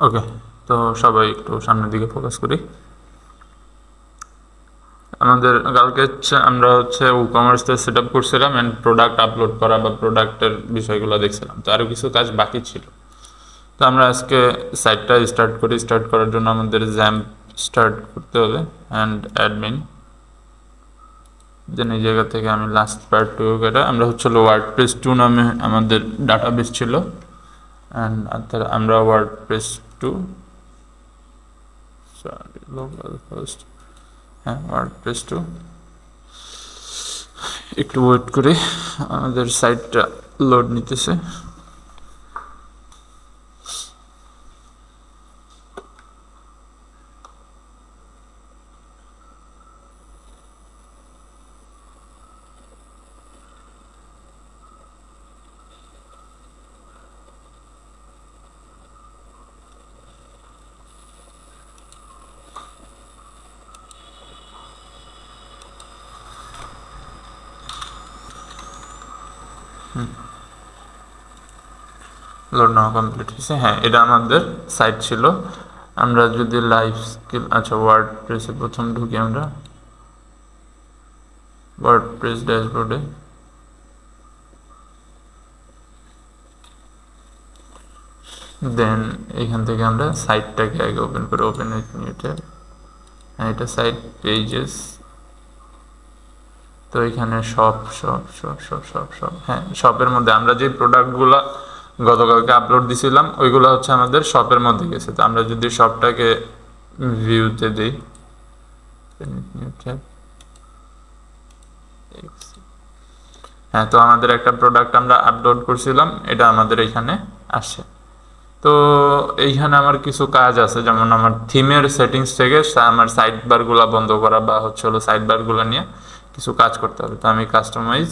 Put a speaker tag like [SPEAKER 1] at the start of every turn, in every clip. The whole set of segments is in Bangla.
[SPEAKER 1] ওকে, তো সবাই একটু সামনের দিকে ফোকাস করি। আমাদের কালকে আমরা ই-কমার্সটা সেট আপ করছিলাম অ্যান্ড প্রোডাক্ট আপলোড করা বা প্রোডাক্টের বিষয়গুলো দেখছিলাম, তো আরও কিছু কাজ বাকি ছিল। তো আমরা আজকে সাইটটা স্টার্ট করার জন্য আমাদের জ্যাম্প স্টার্ট করতে হবে অ্যান্ড অ্যাডমিন, দেন এই জায়গা থেকে আমি লাস্ট পার্ট টু এটা আমরা ওয়ার্ডপ্রেস 2 নামে আমাদের ডাটাবেস ছিল অ্যান্ড আমরা ওয়ার্ডপ্রেস 2 লোকাল ফার্স্ট, হ্যাঁ ওয়ার্ডপ্রেস 2 একটু ওয়েট করে আমাদের সাইটটা লোড নিতেছে। লোড নাও কমপ্লিট হয়েছে। হ্যাঁ, এটা আমাদের সাইট ছিল। আমরা যদি লাইভ স্কিল, আচ্ছা ওয়ার্ডপ্রেসে প্রথম ঢুকি, আমরা ওয়ার্ডপ্রেস ড্যাশবোর্ডে দেন এখান থেকে আমরা সাইটটাকে আগে ওপেন করে ওপেন উইথ নিউ ট্যাব, হ্যাঁ এটা সাইট পেজেস। তো এখানে সব হ্যাঁ শপের মধ্যে আমরা যে প্রোডাক্টগুলো গতকালকে আপলোড দিছিলাম ওইগুলো আমাদের শপের মধ্যে গেছে। তো আমরা যদি শপটাকে ভিউতে দিই, হ্যাঁ তো আমাদের একটা প্রোডাক্ট আমরা আপলোড করছিলাম, এটা আমাদের এখানে আসে। তো এইখানে আমার কিছু কাজ আছে, যেমন আমার থিমের সেটিংস থেকে আমার সাইড বারগুলো বন্ধ করা বা সাইড বারগুলো নিয়ে কিছু কাজ করতে হবে। তো আমি কাস্টমাইজ,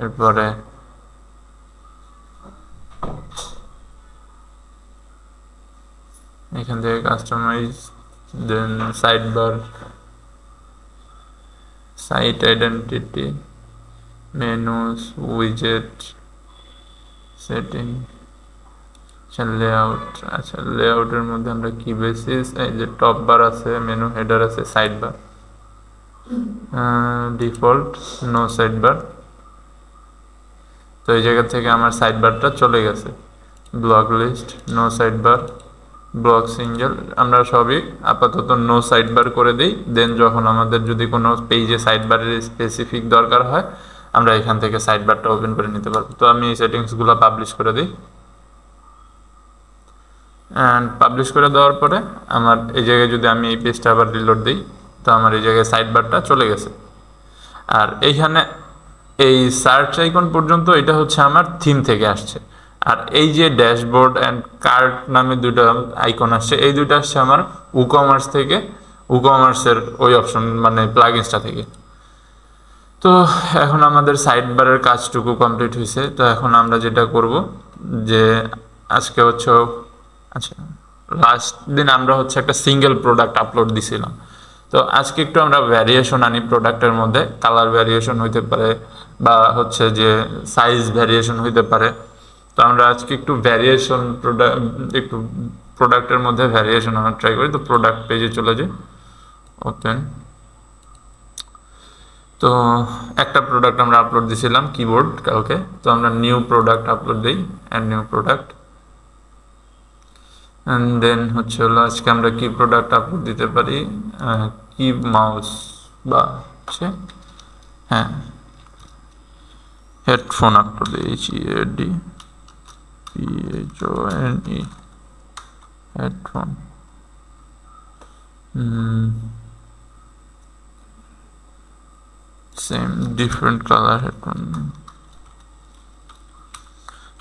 [SPEAKER 1] এরপরে এখান থেকে customise, then side bar, site identity, menus, উইজেট, সেটিং, লেআউট। আচ্ছা লেআউটের মধ্যে আমরা কি বেসিস, এই যে টপ বার আছে, মেনু হেডার আছে, side bar, default no side bar. তো এই জায়গা থেকে আমার সাইড বারটা চলে গেছে। Block list, no side bar, block single, আমরা সবই আপাতত নো সাইড বার করে দিই। দেন যখন আমাদের যদি কোনো পেজে সাইড বারের স্পেসিফিক দরকার হয় আমরা এখান থেকে সাইড বারটা ওপেন করে নিতে পারবো। তো আমি এই সেটিংসগুলো পাবলিশ করে দিই, অ্যান্ড পাবলিশ করে দেওয়ার পরে আমার এই জায়গায় যদি আমি এই পেজটা আবার রিলোড দিই তো আমার এই জায়গায় সাইড বারটা চলে গেছে। আর এইখানে এই সার্চ আইকন পর্যন্ত এটা আমার থিম থেকে আসছে। আর এই যে ড্যাশবোর্ড অ্যান্ড কার্ট নামে দুটো আইকন আসছে, এই দুটো আসছে আমার ই-কমার্স থেকে, ই-কমার্সের ওই অপশন মানে প্লাগইনসটা থেকে। তো এখন আমাদের সাইড বারের কাজটুকু কমপ্লিট হয়েছে। তো এখন আমরা যেটা করব যে আজকে আচ্ছা লাস্ট দিন আমরা একটা সিঙ্গেল প্রোডাক্ট আপলোড দিছিলাম। তো আজকে একটু আমরা ভ্যারিয়েশন আনি প্রোডাক্টের মধ্যে, কালার ভ্যারিয়েশন হইতে পারে বা যে সাইজ ভ্যারিয়েশন হইতে পারে। তো আমরা আজকে একটু ভ্যারিয়েশন একটু প্রোডাক্টের মধ্যে ভ্যারিয়েশন আমরা ট্রাই করি। তো প্রোডাক্ট পেজে চলে যাই, ওপেন। তো একটা প্রোডাক্ট আমরা আপলোড দিছিলাম কিবোর্ড কালকে, তো আমরা নিউ প্রোডাক্ট আপলোড দিই, and new product, and then আজকে আমরা কি প্রোডাক্ট আপলোড দিতে পারি, কি মাউস বা হ্যাঁ হেডফোন আপলোড দিয়েছি, PHONE headphone. Same different color headphone.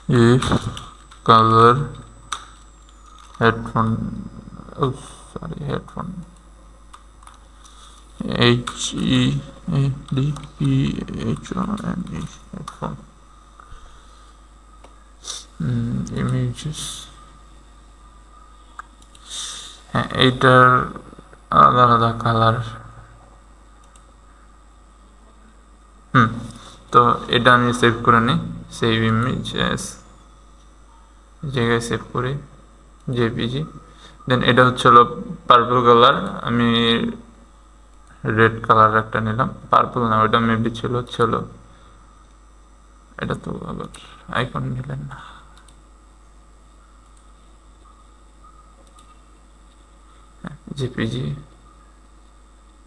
[SPEAKER 1] If color headphone, oh sorry, headphone, HEADPHONE headphone. Images, হ্যাঁ এইটার আলাদা আলাদা কালার। তো এটা আমি সেভ করে নিই, সেভ ইমেজ জায়গায় সেভ করি। জেপিজি। দেন এটা হলো পার্পল কালার, আমি রেড কালার একটা নিলাম, পার্পল না ওইটা মেবি ছিল, এটা তো আবার আইকন নিলেন না। জেপিজি,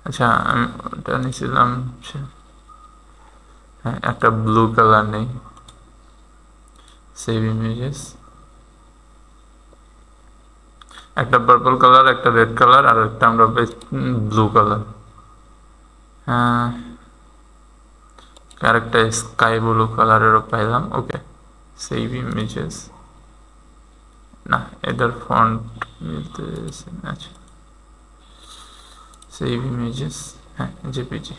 [SPEAKER 1] আচ্ছা আমি ওটা নিয়েছিলাম, হ্যাঁ একটা ব্লু কালার নেই, সেভ ইমেজেস, একটা পার্পল কালার, একটা রেড কালার, আর একটা আমরা ব্লু কালার, হ্যাঁ আরেকটা স্কাই ব্লু কালারেরও পাইলাম। ওকে, সেভ ইমেজেস, না এটার ফন্ট মিলতেছে না, আচ্ছা সেভ ইমেজেস, হ্যাঁ জেপিজি,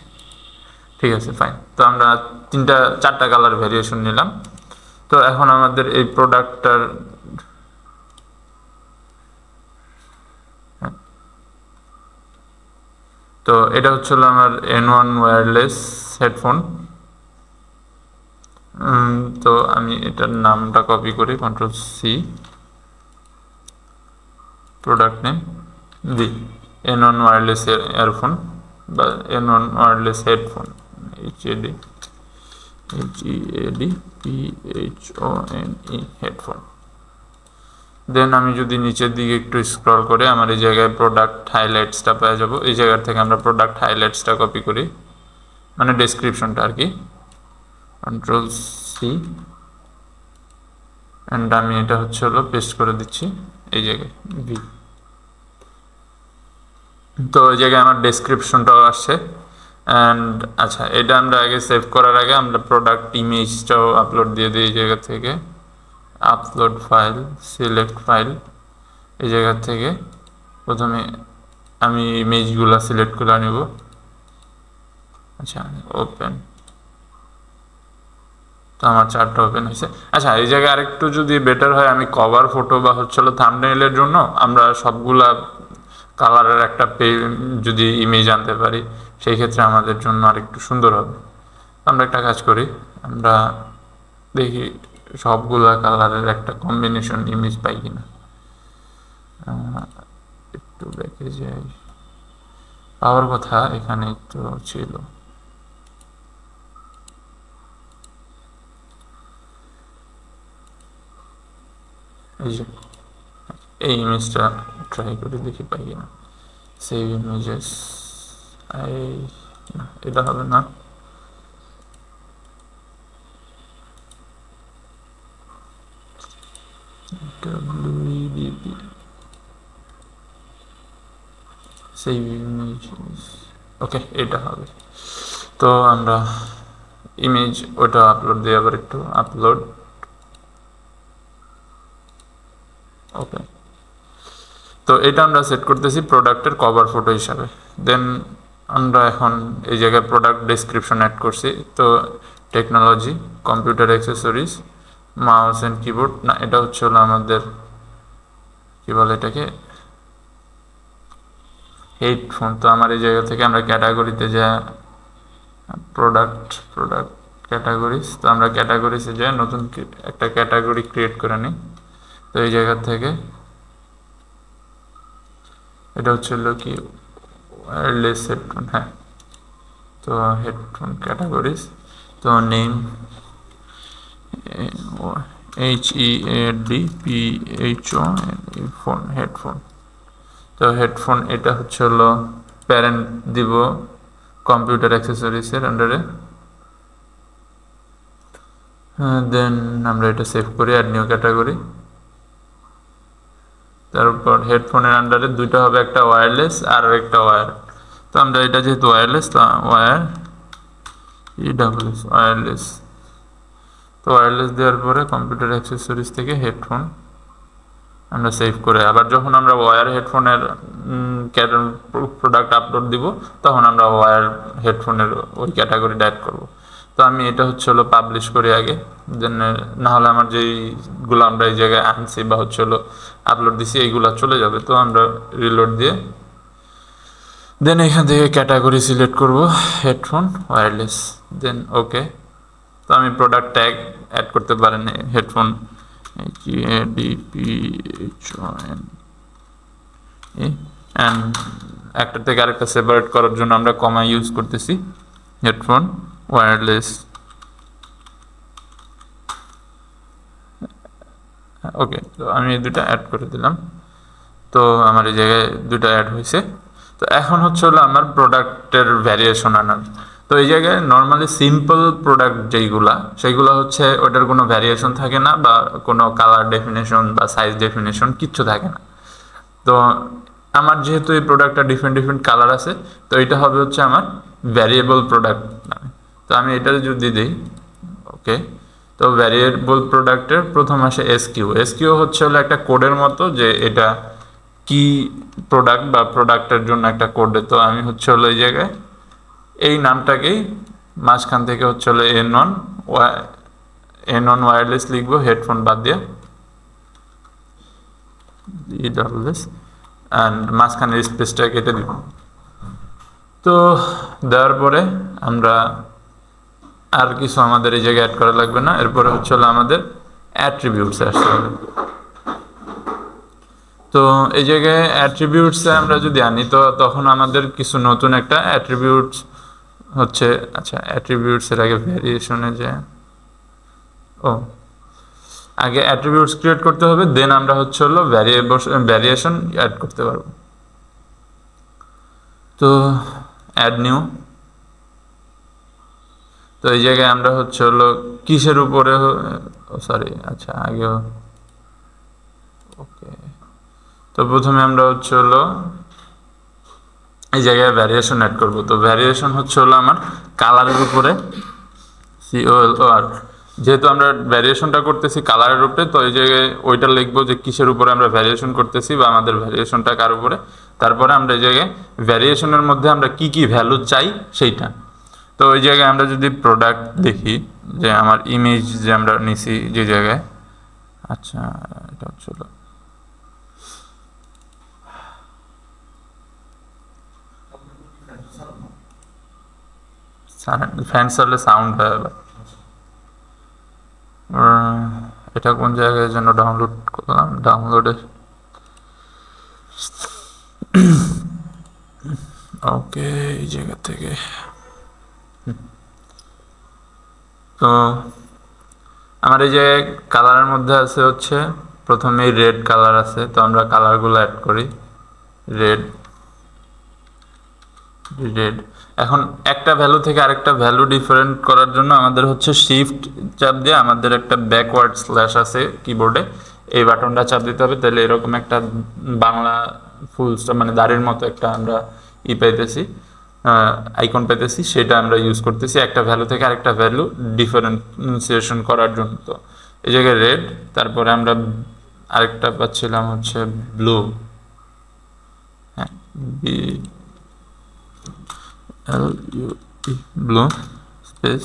[SPEAKER 1] ঠিক আছে ফাইন। তো আমরা চারটা কালার ভ্যারিয়েশন নিলাম। তো এখন আমাদের এই প্রোডাক্টটার, তো এটা হচ্ছিল আমার N1 ওয়্যারলেস হেডফোন। তো আমি এটার নামটা কপি করি, Ctrl+C, প্রোডাক্ট নেম দি N1 ওয়্যারলেস ইয়ারফোন বা N1 wireless headphone, HEADPHONE headphone. Then আমি যদি নিচের দিকে একটু স্ক্রল করে আমার এই জায়গায় প্রোডাক্ট হাইলাইটসটা পেয়ে যাবো, এই জায়গা থেকে আমরা প্রোডাক্ট হাইলাইটসটা কপি করি, মানে ডেসক্রিপশনটা আর কি, Ctrl+C, অ্যান্ড আমি এটা পেস্ট করে দিচ্ছি এই জায়গায় ভি। তো এই জায়গায় আমার ডেসক্রিপশনটাও আসছে। অ্যান্ড আচ্ছা, এটা আমরা আগে সেভ করার আগে আমরা প্রোডাক্ট ইমেজটাও আপলোড দিয়ে দিই এই জায়গা থেকে, আপলোড ফাইল, সিলেক্ট ফাইল, এই জায়গা থেকে প্রথমে আমি ইমেজগুলো সিলেক্ট করে নেব। আচ্ছা ওপেন, তো আমার চারটা ওপেন হয়েছে। আচ্ছা এই জায়গায় আরেকটু যদি বেটার হয়, আমি কভার ফটো বা থাম্বনেইলের জন্য আমরা সবগুলা কালারের একটা যদি ইমেজ আনতে পারি, সেই ক্ষেত্রে আমাদের জন্য আরেকটু সুন্দর হবে। আমরা একটা কাজ করি, আমরা দেখি সবগুলা কালারের একটা কম্বিনেশন ইমেজ পাই কিনা, একটু দেখে যাই, পাওয়ার কথা এখানে তো ছিল। এই ইমেজটা ট্রাই করে দেখি পাই কিনা, সেভ ইমেজেস, এটা হবে না, সেভ ইমেজেস, ওকে এটা হবে। তো আমরা ইমেজ ওটা আপলোড দিয়ে আবার একটু আপলোড, ওকে। তো এটা আমরা সেট করতেছি প্রোডাক্টের কভার ফটো হিসাবে। দেন আমরা এখন এই জায়গায় প্রোডাক্ট ডেসক্রিপশন অ্যাড করছি। তো technology, computer accessories, mouse and keyboard, না এটা হলো আমাদের কি বলে এটাকে, হেডফোন। তো আমার এই জায়গা থেকে আমরা ক্যাটাগরিতে যা প্রোডাক্ট ক্যাটাগরিজ, তো আমরা ক্যাটাগরিজে যাই, নতুন একটা ক্যাটাগরি ক্রিয়েট করে নিই। তো এই জায়গা থেকে এটা হলো কি ওয়্যারলেস হেডফোন, হ্যাঁ। তো হেডফোন ক্যাটাগরিজ, তো নেম HEADPHONE ফোন, হেডফোন। তো হেডফোন এটা হলো প্যারেন্ট দিব কম্পিউটার অ্যাক্সেসরিজের আন্ডারে। দেন আমরা এটা সেভ করি, অ্যাড নিউ ক্যাটাগরি। তারপর হেডফোনের আন্ডারে দুইটা হবে, একটা ওয়্যারলেস আর একটা ওয়্যার। তো আমরা এটা যেহেতু ওয়্যারলেস, তো ওয়্যারলেস, তো ওয়্যারলেস দেওয়ার পরে কম্পিউটার অ্যাক্সেসরিজ থেকে হেডফোন আমরা সেভ করে, আবার যখন আমরা ওয়্যার হেডফোনের প্রোডাক্ট আপলোড দিব, তখন আমরা ওয়্যার হেডফোনের ওই ক্যাটাগরিটা অ্যাড করব। তো আমি এটা হলো পাবলিশ করি আগে, দেন না হলে আমার যেইগুলো আমরা এই জায়গায় আনছি বা আপলোড দিছি এইগুলো চলে যাবে। তো আমরা রিলোড দিয়ে দেন এখান থেকে ক্যাটাগরি সিলেক্ট করব, হেডফোন ওয়্যারলেস, দেন ওকে। তো আমি প্রোডাক্ট ট্যাগ অ্যাড করতে পারেন, হেডফোন HADPHON অ্যান্ড একটা থেকে আরেকটা সেপারেট করার জন্য আমরা কমা ইউজ করতেছি হেডফোন ওয়্যারলেস ওকে তো আমি এই দুটো অ্যাড করে দিলাম তো আমার এই জায়গায় দুটো অ্যাড হয়েছে তো এখন হচ্ছে হলো আমার প্রোডাক্টের ভ্যারিয়েশন আনার তো এই জায়গায় নর্মালি সিম্পল প্রোডাক্ট যেইগুলা সেইগুলো হচ্ছে ওটার কোনো ভ্যারিয়েশন থাকে না বা কোনো কালার ডেফিনেশন বা সাইজ ডেফিনেশন কিচ্ছু থাকে না তো আমার যেহেতু এই প্রোডাক্টটা ডিফারেন্ট কালার আছে তো এটা হবে হচ্ছে আমার ভ্যারিয়েবল প্রোডাক্ট নামে তো আমি এটা যদি দিই ওকে তো ভ্যারিয়েবল প্রোডাক্টের প্রথম আসে এসকিউ হচ্ছে হলো একটা কোডের মতো যে এটা কি প্রোডাক্ট বা প্রোডাক্টের জন্য একটা কোড তো আমি হচ্ছে হলো এই জায়গায় এই নামটাকেই মাঝখান থেকে হচ্ছে হলো N1 ওয়্যারলেস লিখবো হেডফোন বাদ দিয়ে অ্যান্ড মাঝখানে স্পেসটা কেটে দিব তো দেওয়ার পরে আমরা আর কিছু আমাদের এই জায়গায় অ্যাড করা লাগবে না এরপরে হচ্ছে হলো আমাদের অ্যাট্রিবিউটস আসতে হবে তো এই জায়গায় অ্যাট্রিবিউটসে আমরা যদি আনি তো তখন আমাদের কিছু নতুন একটা অ্যাট্রিবিউটস হচ্ছে আচ্ছা অ্যাট্রিবিউটসের আগে ভ্যারিয়েশনে যে আগে অ্যাট্রিবিউটস ক্রিয়েট করতে হবে দেন আমরা হচ্ছে হলো ভ্যারিয়েশন অ্যাড করতে পারবো তো অ্যাড নিউ তো এই জায়গায় আমরা হচ্ছে হলো কিসের উপরে সরি আচ্ছা আগেও ওকে তো প্রথমে আমরা হচ্ছে হলো এই জায়গায় ভ্যারিয়েশন অ্যাড করব তো ভ্যারিয়েশন হচ্ছে হলো আমার কালারের উপরে COLOR যেহেতু আমরা ভ্যারিয়েশনটা করতেছি কালারের উপরে তো এই জায়গায় ওইটা লিখবো যে কিসের উপরে আমরা ভ্যারিয়েশন করতেছি বা আমাদের ভ্যারিয়েশনটা কার উপরে তারপরে আমরা এই জায়গায় ভ্যারিয়েশনের মধ্যে আমরা কি কি ভ্যালু চাই সেইটা তো ওই জায়গায় আমরা যদি প্রোডাক্ট দেখি যে আমার ইমেজ যে আমরা নিছি যে জায়গায় আচ্ছা এটা হচ্ছে ফ্যান চাললে সাউন্ড হয় আবার এটা কোন জায়গায় যেন ডাউনলোড করলাম ডাউনলোডে ওকে এই জায়গা থেকে তো আমার এই যে কালারের মধ্যে আছে হচ্ছে প্রথমেই রেড কালার আছে তো আমরা কালারগুলো অ্যাড করি রেড এখন একটা ভ্যালু থেকে আরেকটা ভ্যালু ডিফারেন্ট করার জন্য আমাদের হচ্ছে শিফট চাপ দিয়ে আমাদের একটা ব্যাকওয়ার্ড স্ল্যাশ আছে কিবোর্ডে এই বাটনটা চাপ দিতে হবে তাহলে এরকম একটা বাংলা ফুল স্টপ মানে দাড়ির মতো একটা আমরা পাইতেছি আইকন পাইতেছি সেটা আমরা ইউজ করতেছি একটা ভ্যালু থেকে আরেকটা ভ্যালু ডিফারেন্সিয়েশন করার জন্য তো এই জায়গায় রেড তারপরে আমরা আরেকটা পাচ্ছিলাম হচ্ছে ব্লু হ্যাঁ ব্লু স্পেস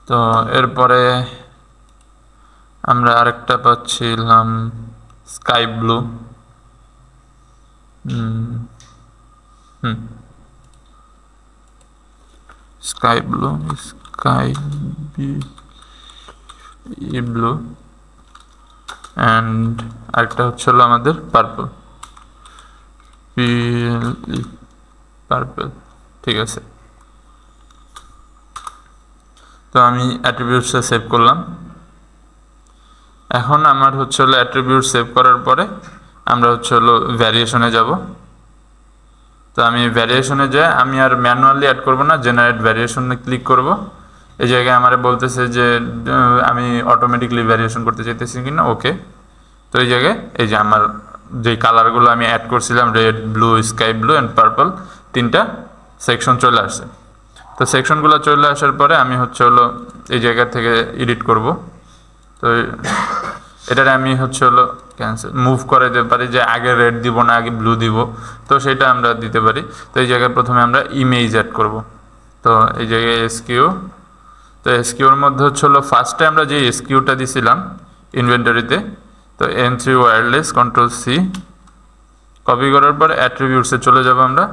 [SPEAKER 1] তো এরপরে আমরা আরেকটা পাচ্ছিলাম sky blue sky blue and আরেকটা হচ্ছে হলো আমাদের পার্পল পার্পল ঠিক আছে তো আমি অ্যাট্রিবিউটসটা সেভ করলাম এখন আমার হচ্ছে হলো অ্যাট্রিবিউট সেভ করার পরে আমরা হচ্ছে হলো ভ্যারিয়েশনে যাব তো আমি ভ্যারিয়েশনে যাই আমি আর ম্যানুয়ালি অ্যাড করব না জেনারেট ভ্যারিয়েশনে ক্লিক করব এই জায়গায় আমার বলতেছে যে আমি অটোমেটিকলি ভ্যারিয়েশন করতে চাইতেছি কিনা ওকে তো এই জায়গায় এই যে আমার যে কালারগুলো আমি অ্যাড করছিলাম red blue sky blue and purple তিনটা সেকশন চলে আসছে তো সেকশনগুলো চলে আসার পরে আমি হচ্ছে হলো এই জায়গা থেকে এডিট করব তো এটারে আমি হচ্ছে হলো ক্যান্সেল মুভ করে দিতে পারি যে আগে রেড দিব না আগে ব্লু দিব তো সেটা আমরা দিতে পারি তো এই জায়গায় প্রথমে আমরা ইমেজ অ্যাড করব তো এই জায়গায় এসকিউ তো এসকিউর মধ্যে হচ্ছে হলো ফার্স্টে আমরা যে এসকিউটা দিছিলাম ইনভেন্টরিতে তো N3 wireless control C copy করার পর অ্যাট্রিবিউটসে চলে যাব আমরা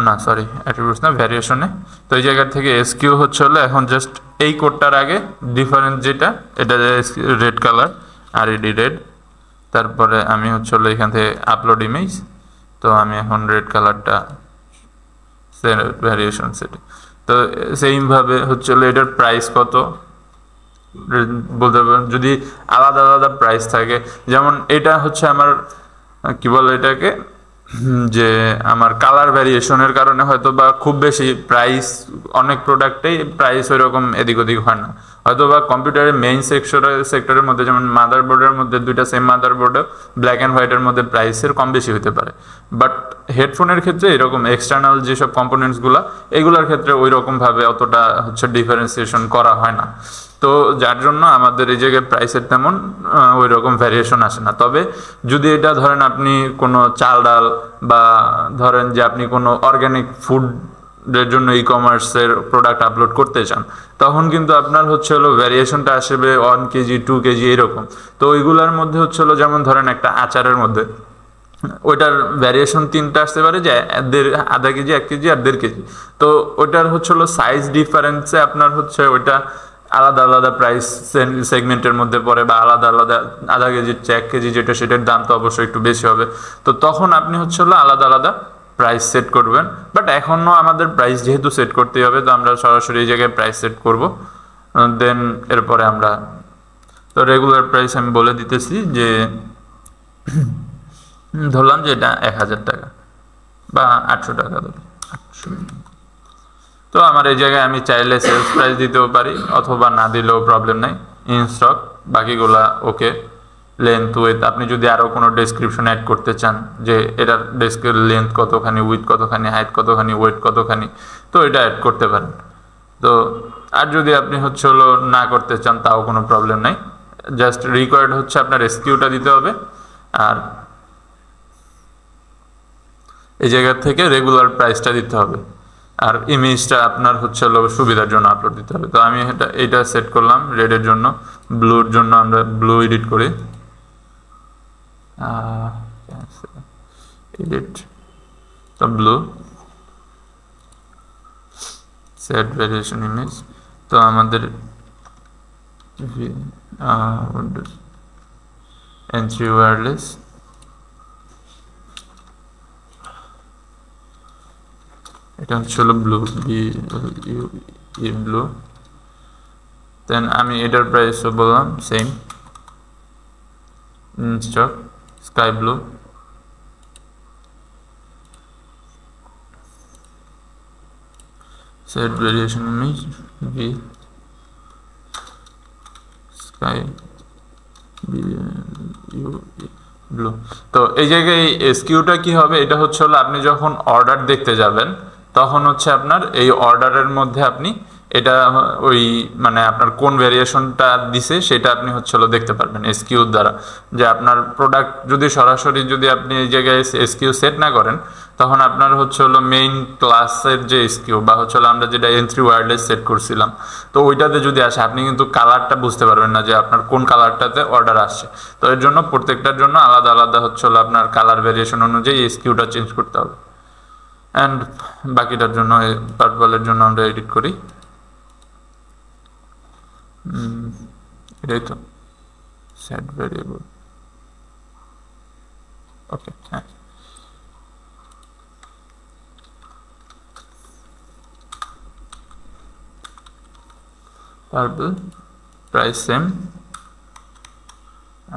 [SPEAKER 1] না সরি অ্যাট্রিবিউটস না, ভ্যারিয়েশনে। তো এই জায়গা থেকে এসকিউ হচ্ছে হলো এখন জাস্ট এই কোডটার আগে ডিফারেন্স যেটা, এটা রেড কালার, আরইডি রেড। তারপরে আমি হচ্ছে হলো এখান থেকে আপলোড ইমেজ, তো আমি এখন রেড কালারটা ভ্যারিয়েশন সেটে। তো সেইমভাবে হচ্ছে হলো এটার প্রাইস কত বলতে পারবেন, যদি আলাদা আলাদা প্রাইস থাকে, যেমন এটা হচ্ছে আমার কি বলে এটাকে, যে আমার কালার ভ্যারিয়েশনের কারণে হয়তো বা খুব বেশি প্রাইস, অনেক প্রোডাক্টেই প্রাইস ওই রকম এদিক ওদিক হয় না, হয়তো বা কম্পিউটারের মেইন সেক্টরের মধ্যে, যেমন মাদারবোর্ডের মধ্যে দুইটা সেম মাদারবোর্ডে ব্ল্যাক অ্যান্ড হোয়াইটের মধ্যে প্রাইসের কম বেশি হতে পারে, বাট হেডফোনের ক্ষেত্রে এরকম এক্সটার্নাল যেসব কম্পোনেন্টসগুলো, এগুলোর ক্ষেত্রে ওই রকমভাবে অতটা হচ্ছে ডিফারেন্সিয়েশন করা হয় না। তো যার জন্য আমাদের এই জায়গায় প্রাইসের তেমন ওই রকম ভ্যারিয়েশন আসে না। তবে যদি এটা ধরেন আপনি কোনো চাল ডাল, বা ধরেন যে আপনি কোনো অর্গ্যানিক ফুডের জন্য ই কমার্সের প্রোডাক্ট আপলোড করতে চান, তখন কিন্তু আপনার হচ্ছে হলো ভ্যারিয়েশনটা আসবে 1 কেজি 2 কেজি এরকম। তো ওইগুলোর মধ্যে হচ্ছে হলো যেমন ধরেন একটা আচারের মধ্যে ওইটার ভ্যারিয়েশন 3টা আসতে পারে, যে আধা কেজি 1 কেজি আর 1.5 কেজি। তো ওইটার হচ্ছে হলো সাইজ ডিফারেন্সে আপনার হচ্ছে ওইটা আলাদা আলাদা প্রাইস সেগমেন্টের মধ্যে পড়ে, বা আলাদা আলাদা আধা কেজির 1 কেজি যেটা, সেটার দাম তো অবশ্যই একটু বেশি হবে। তো তখন আপনি হচ্ছে হলো আলাদা আলাদা প্রাইস সেট করবেন। বাট এখনও আমাদের প্রাইস যেহেতু সেট করতেই হবে, তো আমরা সরাসরি এই জায়গায় প্রাইস সেট করব। দেন এরপরে আমরা তো রেগুলার প্রাইস আমি বলে দিতেছি, যে ধরলাম যে এটা 1000 টাকা বা 800 টাকা ধরি, 800। তো আমার এই জায়গায় আমি চাইলে সেলস প্রাইস দিতেও পারি, অথবা না দিলেও প্রবলেম নাই, ইন স্টক, বাকিগুলা ওকে। লেন্থ উইথ, আপনি যদি আরও কোনো ডেসক্রিপশন অ্যাড করতে চান, যে এটার ডেস্কের লেন্থ কতখানি, উইথ কতখানি, হাইট কতখানি, ওয়েট কতখানি, তো এটা অ্যাড করতে পারেন। তো আর যদি আপনি হচ্ছে হলো না করতে চান, তাও কোনো প্রবলেম নাই। জাস্ট রিকোয়ার্ড হচ্ছে আপনার এসকিউটা দিতে হবে, আর এই জায়গা থেকে রেগুলার প্রাইসটা দিতে হবে, আর ইমেজটা আপনার হচ্ছে হলো সুবিধার জন্য আপলোড দিতে হবে। তো আমি এটা সেট করলাম রেডের জন্য। ব্লুর জন্য আমরা ব্লু এডিট করি, এডিট, তো ব্লু, সেট ভ্যারিয়েশন ইমেজ। তো আমাদের N3 ওয়্যারলেস, এটা হচ্ছে হলো ব্লু, ব্লু। দেন আমি এটার প্রাইসও বললাম same, stock, sky blue. Set variation image B, sky blue. তো এই জায়গায় এসকিউটা কি হবে, এটা হচ্ছে হলো আপনি যখন অর্ডার দেখতে যাবেন, তখন হচ্ছে আপনার এই অর্ডারের মধ্যে আপনি এটা ওই মানে আপনার কোন ভেরিয়েশনটা দিছে সেটা আপনি হচ্ছে হলো দেখতে পারবেন এসকিউর দ্বারা। যে আপনার প্রোডাক্ট যদি সরাসরি যদি আপনি এই জায়গায় এসকিউ সেট না করেন, তখন আপনার হচ্ছে হলো মেইন ক্লাসের যে এসকিউ, বা হচ্ছে হলো আমরা যেটা N3 ওয়্যারলেস সেট করছিলাম, তো ওইটাতে যদি আসে, আপনি কিন্তু কালারটা বুঝতে পারবেন না যে আপনার কোন কালারটাতে অর্ডার আসছে। তো এর জন্য প্রত্যেকটার জন্য আলাদা আলাদা হচ্ছে হলো আপনার কালার ভেরিয়েশন অনুযায়ী এসকিউটা চেঞ্জ করতে হবে। অ্যান্ড বাকিটার জন্য পার্পলের জন্য আমরা এডিট করি, এটাই তো সেট ভেরিয়েবল, ওকে। হ্যাঁ, পার্পল, প্রাইস সেম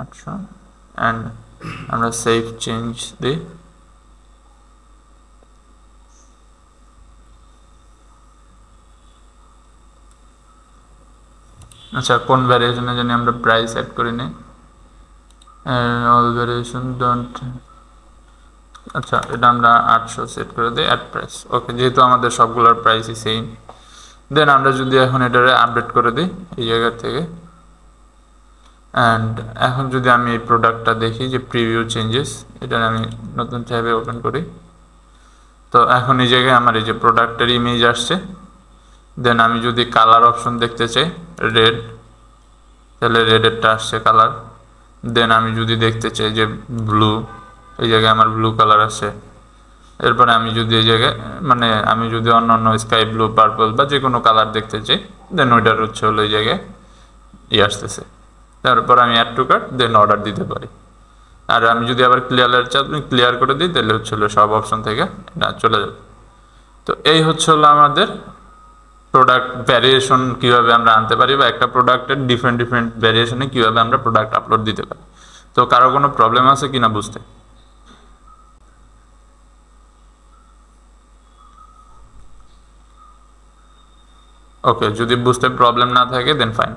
[SPEAKER 1] 800, অ্যান্ড আমরা সেভ চেঞ্জ দিই। আচ্ছা, কোন ভ্যারিয়েশনে জানি আমরা প্রাইস অ্যাড করি নি, অল ভ্যারিয়েশন ডোন্ট, আচ্ছা এটা আমরা 800 সেট করে দিই, অ্যাড প্রাইস, ওকে। যেহেতু আমাদের সবগুলোর প্রাইসই সেম, দেন আমরা যদি এখন এটারে আপডেট করে দিই এই জায়গা থেকে, অ্যান্ড এখন যদি আমি এই প্রোডাক্টটা দেখি যে প্রিভিউ চেঞ্জেস, এটা আমি নতুন ট্যাবে ওপেন করি, তো এখন এই জায়গায় আমার এই যে প্রোডাক্টের ইমেজ আসছে। দেন আমি যদি কালার অপশন দেখতে চাই রেড, তাহলে রেডেরটা আসছে কালার। দেন আমি যদি দেখতে চাই যে ব্লু, এই জায়গায় আমার ব্লু কালার আসছে। এরপরে আমি যদি এই জায়গায় মানে আমি যদি অন্য স্কাই ব্লু পার্পল বা যে কোনো কালার দেখতে চাই দেন ওইটার হচ্ছে হলো এই জায়গায় আসতেছে। তারপর আমি add to cart then order দিতে পারি। আর আমি যদি আবার ক্লিয়ার করে দিই তাহলে হচ্ছে হলো সব অপশন থেকে এটা চলে যাবে। তো এই হচ্ছে হলো আমাদের প্রোডাক্ট ভ্যারিয়েশন কীভাবে আমরা আনতে পারি বা একটা প্রোডাক্টের ডিফারেন্ট ভ্যারিয়েশনে কীভাবে আমরা প্রোডাক্ট আপলোড দিতে পারি। তো কারো কোনো প্রবলেম আছে কিনা বুঝতে? ওকে, যদি বুঝতে প্রবলেম না থাকে দেন ফাইন।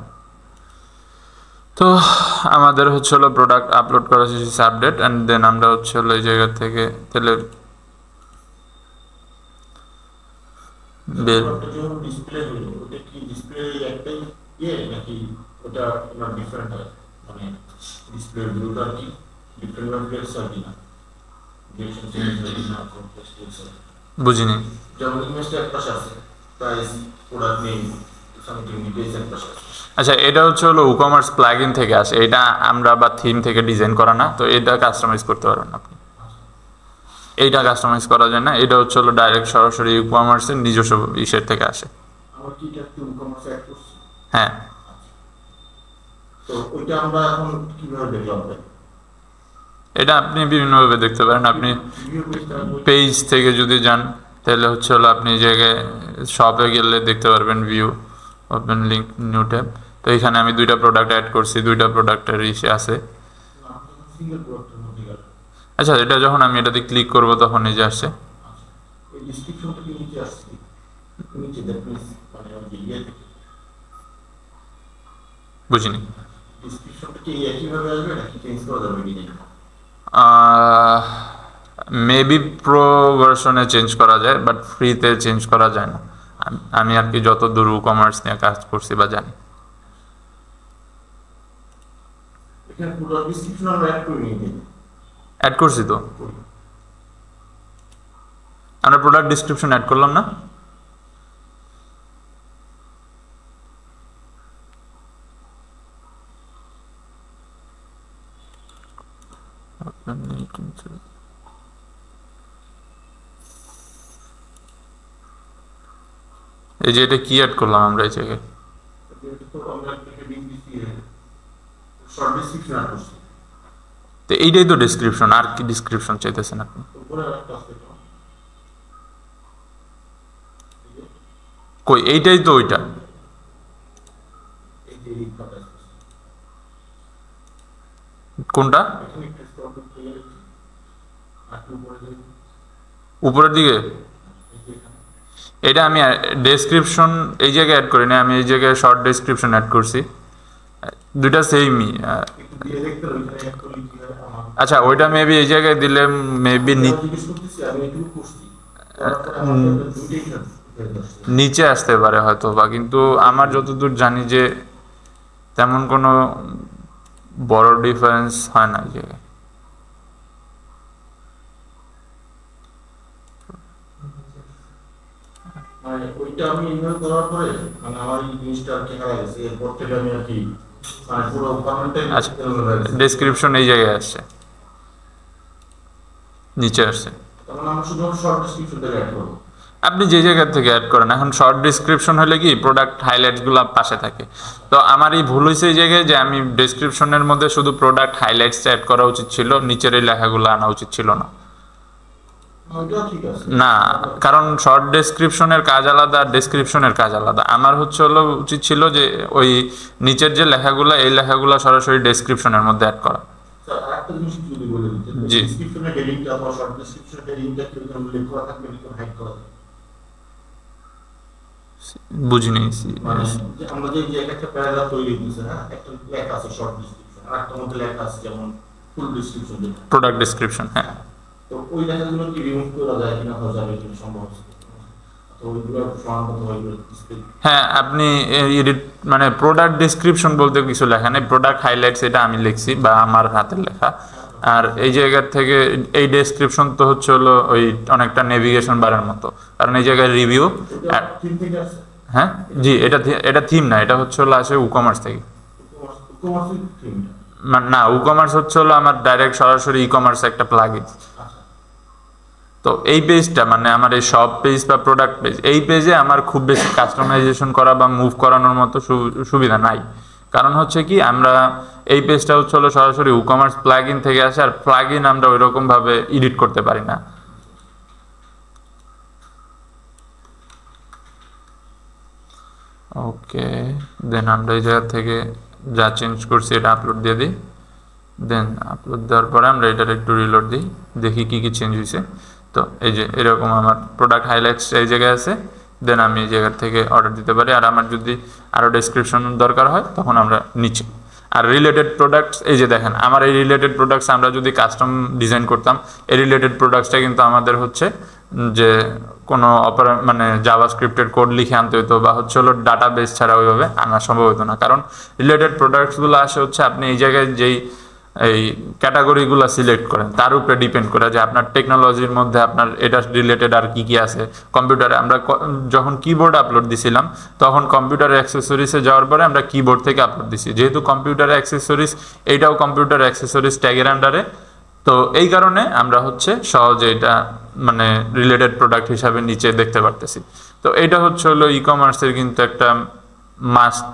[SPEAKER 1] তো আমাদের হচ্ছে হলো প্রোডাক্ট আপলোড করা শেষে আপডেট অ্যান্ড দেন আমরা হচ্ছে হলো এই জায়গা থেকে তাহলে বুঝিনি। আচ্ছা, এটা হচ্ছে হলো ই-কমার্স প্লাগইন থেকে আসে, এটা আমরা বা থিম থেকে ডিজাইন করা না, তো এটা কাস্টমাইজ করতে পারবেন আপনি। এইটা কাস্টমাইজ করা যায় না, এটা হচ্ছে হলো ডাইরেক্ট সরাসরি ই-কমার্সের নিজস্ব ইসের থেকে আসে। হ্যাঁ, এটা আপনি বিভিন্নভাবে দেখতে পারেন। আপনি পেজ থেকে যদি যান তাহলে হচ্ছে হলো আপনি জায়গায় শপে গেলে দেখতে পারবেন view open link new tab. তো এখানে আমি দুইটা প্রোডাক্ট অ্যাড করছি, দুইটা প্রোডাক্টের ইসে আছে। আচ্ছা, এটা যখন আমি এটাতে ক্লিক করব তখন এই যে আসছে। বুঝিনি। মেবি প্রো ভার্সনে চেঞ্জ করা যায়, বাট ফ্রিতে চেঞ্জ করা যায় না। আমি আর কি যত দূর ই-কমার্স নিয়ে কাজ করছি বা জানি। অ্যাড করছি তো, আমরা প্রোডাক্ট ডিসক্রিপশন অ্যাড করলাম না? এই যে এটা কি অ্যাড করলাম আমরা এই জায়গায়? তো এইটাই তো ডিসক্রিপশন, আর কি ডিসক্রিপশন চাইতেছেন আপনি? কই, এইটাই তো ওইটা। কোনটা? উপরের দিকে? এটা আমি ডেসক্রিপশন এই জায়গায় অ্যাড করি না, আমি এই জায়গায় শর্ট ডেসক্রিপশন অ্যাড করছি, দুইটা সেমই। আচ্ছা, ওইটা মেবি এই জায়গায় দিলে মেবি নিচে আসতে পারে হয়তো বা, কিন্তু আমার যতদূর জানি যে তেমন কোনো বড় ডিফারেন্স হয় না এই জায়গায়।
[SPEAKER 2] ওইটা আমি ইমেল করার পরে মানে আমার এই জিনিসটা আর কি হারা গেছে, এরপর থেকে আমি আর কি মানে পুরো কমেন্টে।
[SPEAKER 1] আচ্ছা, ডেসক্রিপশন এই জায়গায় আসছে, নিচে আসছে।
[SPEAKER 2] তখন আমরা শুধু শর্ট ডেসক্রিপশন থেকে অ্যাড করব।
[SPEAKER 1] আপনি যে জায়গা থেকে অ্যাড করেন, এখন শর্ট ডেসক্রিপশন হলে কি প্রোডাক্ট হাইলাইটসগুলো পাশে থাকে। তো আমার এই ভুল হয়েছে এই জায়গায় যে আমি ডেসক্রিপশনের মধ্যে শুধু প্রোডাক্ট হাইলাইটস অ্যাড করা উচিত ছিল, নিচের এই লেখাগুলো আনা উচিত ছিল না। না, কারণ শর্ট ডেসক্রিপশনের কাজ আলাদা আর ডেসক্রিপশনের কাজ আলাদা। আমার হচ্ছে হলো উচিত ছিল যে ওই নিচের যে লেখাগুলো এই লেখাগুলো সরাসরি ডেসক্রিপশনের মধ্যে অ্যাড করা। জি, বুঝিনি।
[SPEAKER 2] আমরা যে একটা প্যারাগ্রাফ তৈরি করছি, হ্যাঁ, একটা লেখা আছে শর্ট ডেসক্রিপশন, আর একটা মধ্যে লেখা আছে যেমন ফুল ডেসক্রিপশন,
[SPEAKER 1] প্রোডাক্ট ডেসক্রিপশন। হ্যাঁ,
[SPEAKER 2] তো ওই লেখাগুলো কি রিমুভ করা যায় কিনা যাবে কি সম্ভব? তো ওইগুলো সমানভাবে ওইগুলো
[SPEAKER 1] হ্যাঁ, আপনি এডিট মানে প্রোডাক্ট ডেসক্রিপশন বলতে কিছু লেখা নেই, প্রোডাক্ট হাইলাইটস এটা আমি লিখছি বা আমার হাতের লেখা। আর এই জায়গার থেকে এই ডেসক্রিপশন তো হচ্ছে হলো ওই অনেকটা নেভিগেশন বারের মতো, কারণ এই জায়গায় রিভিউ। হ্যাঁ জি, এটা থিম না, এটা হচ্ছে হলো আসে ই-কমার্স থেকে। না, ই-কমার্স হচ্ছে হলো আমার ডাইরেক্ট সরাসরি ই-কমার্স একটা প্লাগইন। তো এই পেজটা মানে আমার এই শপ পেজ বা প্রোডাক্ট পেজ, এই পেজে আমার খুব বেশি কাস্টমাইজেশন করা বা মুভ করানোর মতো সুবিধা নাই। কারণ হচ্ছে কি, আমরা এই পেজটা হচ্ছে হলো সরাসরি ই-কমার্স প্লাগইন থেকে আসে, আর প্লাগইন আমরা ওইরকম ভাবে এডিট করতে পারি না। ওকে, দেন আমরা এই জায়গা থেকে যা চেঞ্জ করছি এটা আপলোড দিয়ে দিই। দেন আপলোড দেওয়ার পরে আমরা এটার একটু রিলোড দিই, দেখি কি কি চেঞ্জ হয়েছে। তো এই যে এরকম আমার প্রোডাক্ট হাইলাইটস এই জায়গায় আছে। দেন আমি এই জায়গা থেকে অর্ডার দিতে পারি, আর আমার যদি আরও ডেসক্রিপশন দরকার হয় তখন আমরা নিচে। আর রিলেটেড প্রোডাক্টস, এই যে দেখেন আমার এই রিলেটেড প্রোডাক্টস আমরা যদি কাস্টম ডিজাইন করতাম, এই রিলেটেড প্রোডাক্টসটা কিন্তু আমাদের হচ্ছে যে কোনো মানে জাভাস্ক্রিপ্টের কোড লিখে আনতে হতো, বা হচ্ছে হলো ডাটা বেস ছাড়া ওইভাবে আনা সম্ভব হতো না। কারণ রিলেটেড প্রোডাক্টসগুলো আসে হচ্ছে আপনি এই জায়গায় যেই এই ক্যাটাগরিগুলো সিলেক্ট করেন তার উপরে ডিপেন্ড করে যে আপনার টেকনোলজির মধ্যে আপনার এটা রিলেটেড আর কি কি আছে। কম্পিউটারে আমরা যখন কিবোর্ড আপলোড দিছিলাম তখন কম্পিউটার অ্যাক্সেসরিজে যাওয়ার পরে আমরা কিবোর্ড থেকে আপলোড দিছি, যেহেতু কম্পিউটার অ্যাক্সেসরিজ এইটাও কম্পিউটার অ্যাক্সেসরিজ ট্যাগের আন্ডারে। তো এই কারণে আমরা হচ্ছে সহজে এটা মানে রিলেটেড প্রোডাক্ট হিসাবে নিচে দেখতে পারতেছি। তো এটা হচ্ছে হলো ই-কমার্সের কিন্তু একটা মাস্ট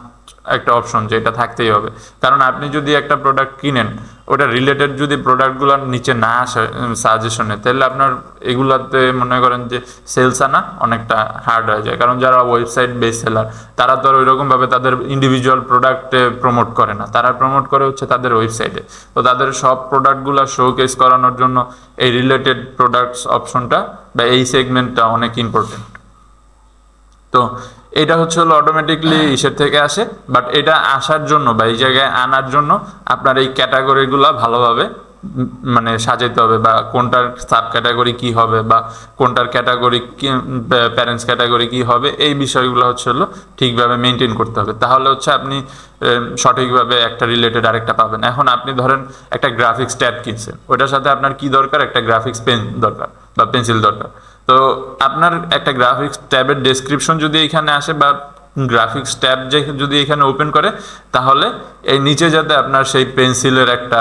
[SPEAKER 1] একটা অপশন, যেটা থাকতেই হবে। কারণ আপনি যদি একটা প্রোডাক্ট কিনেন, ওটা রিলেটেড যদি প্রোডাক্টগুলোর নিচে না আসে সাজেশনে, তাহলে আপনার এগুলাতে মনে করেন যে সেলস আনা অনেকটা হার্ড হয়ে যায়। কারণ যারা ওয়েবসাইট বেস সেলার, তারা তো আর ওইরকমভাবে তাদের ইন্ডিভিজুয়াল প্রোডাক্টে প্রমোট করে না, তারা প্রমোট করে হচ্ছে তাদের ওয়েবসাইটে। তো তাদের সব প্রোডাক্টগুলো শোকেস করানোর জন্য এই রিলেটেড প্রোডাক্টস অপশনটা বা এই সেগমেন্টটা অনেক ইম্পর্টেন্ট। তো এটা হচ্ছে হলো অটোমেটিকলি ইসের থেকে আসে, বাট এটা আসার জন্য বা এই জায়গায় আনার জন্য আপনার এই ক্যাটাগরিগুলো ভালোভাবে মানে সাজাইতে হবে, বা কোনটার সাব ক্যাটাগরি কী হবে, বা কোনটার ক্যাটাগরি প্যারেন্টস ক্যাটাগরি কী হবে, এই বিষয়গুলো হচ্ছে হলো ঠিকভাবে মেনটেন করতে হবে। তাহলে হচ্ছে আপনি সঠিকভাবে একটা রিলেটেড আরেকটা পাবেন। এখন আপনি ধরেন একটা গ্রাফিক্স ট্যাব কিনছেন, ওইটার সাথে আপনার কি দরকার, একটা গ্রাফিক্স পেন দরকার বা পেন্সিল দরকার। তো আপনার একটা গ্রাফিক্স ট্যাবের ডেসক্রিপশন যদি এখানে আসে, বা গ্রাফিক্স ট্যাব যে যদি এখানে ওপেন করে, তাহলে এই নিচে যাতে আপনার সেই পেন্সিলের একটা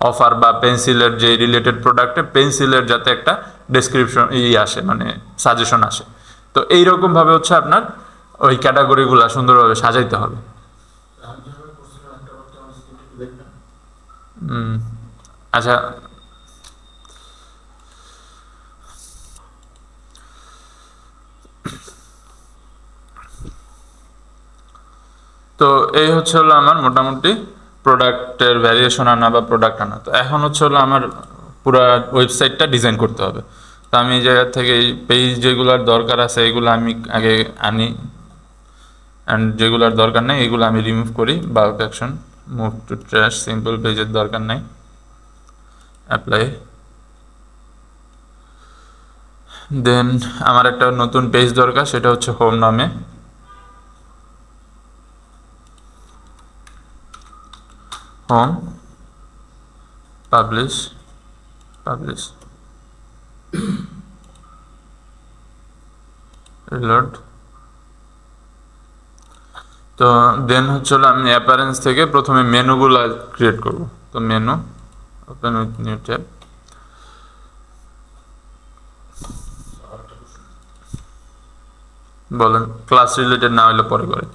[SPEAKER 1] অফার বা পেন্সিলের যে রিলেটেড প্রোডাক্টে পেন্সিলের যাতে একটা ডেসক্রিপশন আসে, মানে সাজেশন আসে। তো এইরকমভাবে হচ্ছে আপনার ওই ক্যাটাগরিগুলো সুন্দরভাবে সাজাইতে হবে। আচ্ছা, তো এই হচ্ছে হলো আমার মোটামুটি প্রোডাক্টের ভ্যারিয়েশন আনা বা প্রোডাক্ট আনা। তো এখন হচ্ছে হলো আমার পুরো ওয়েবসাইটটা ডিজাইন করতে হবে। তো আমি এই জায়গা থেকে এই পেজ যেগুলোর দরকার আছে এগুলো আমি আগে আনি, অ্যান্ড যেগুলোর দরকার নেই এগুলো আমি রিমুভ করি। Bulk action, move to trash, simple পেজের দরকার নেই, অ্যাপ্লাই। দেন আমার একটা নতুন পেজ দরকার, সেটা হচ্ছে হোম নামে। Home, publish, reload. তো দেন হচ্ছে হলো আমি অ্যাপারেন্স থেকে প্রথমে মেনুগুলো ক্রিয়েট করব। তো menu, open with new tab. বলেন, ক্লাস রিলেটেড না হলে পরে করে।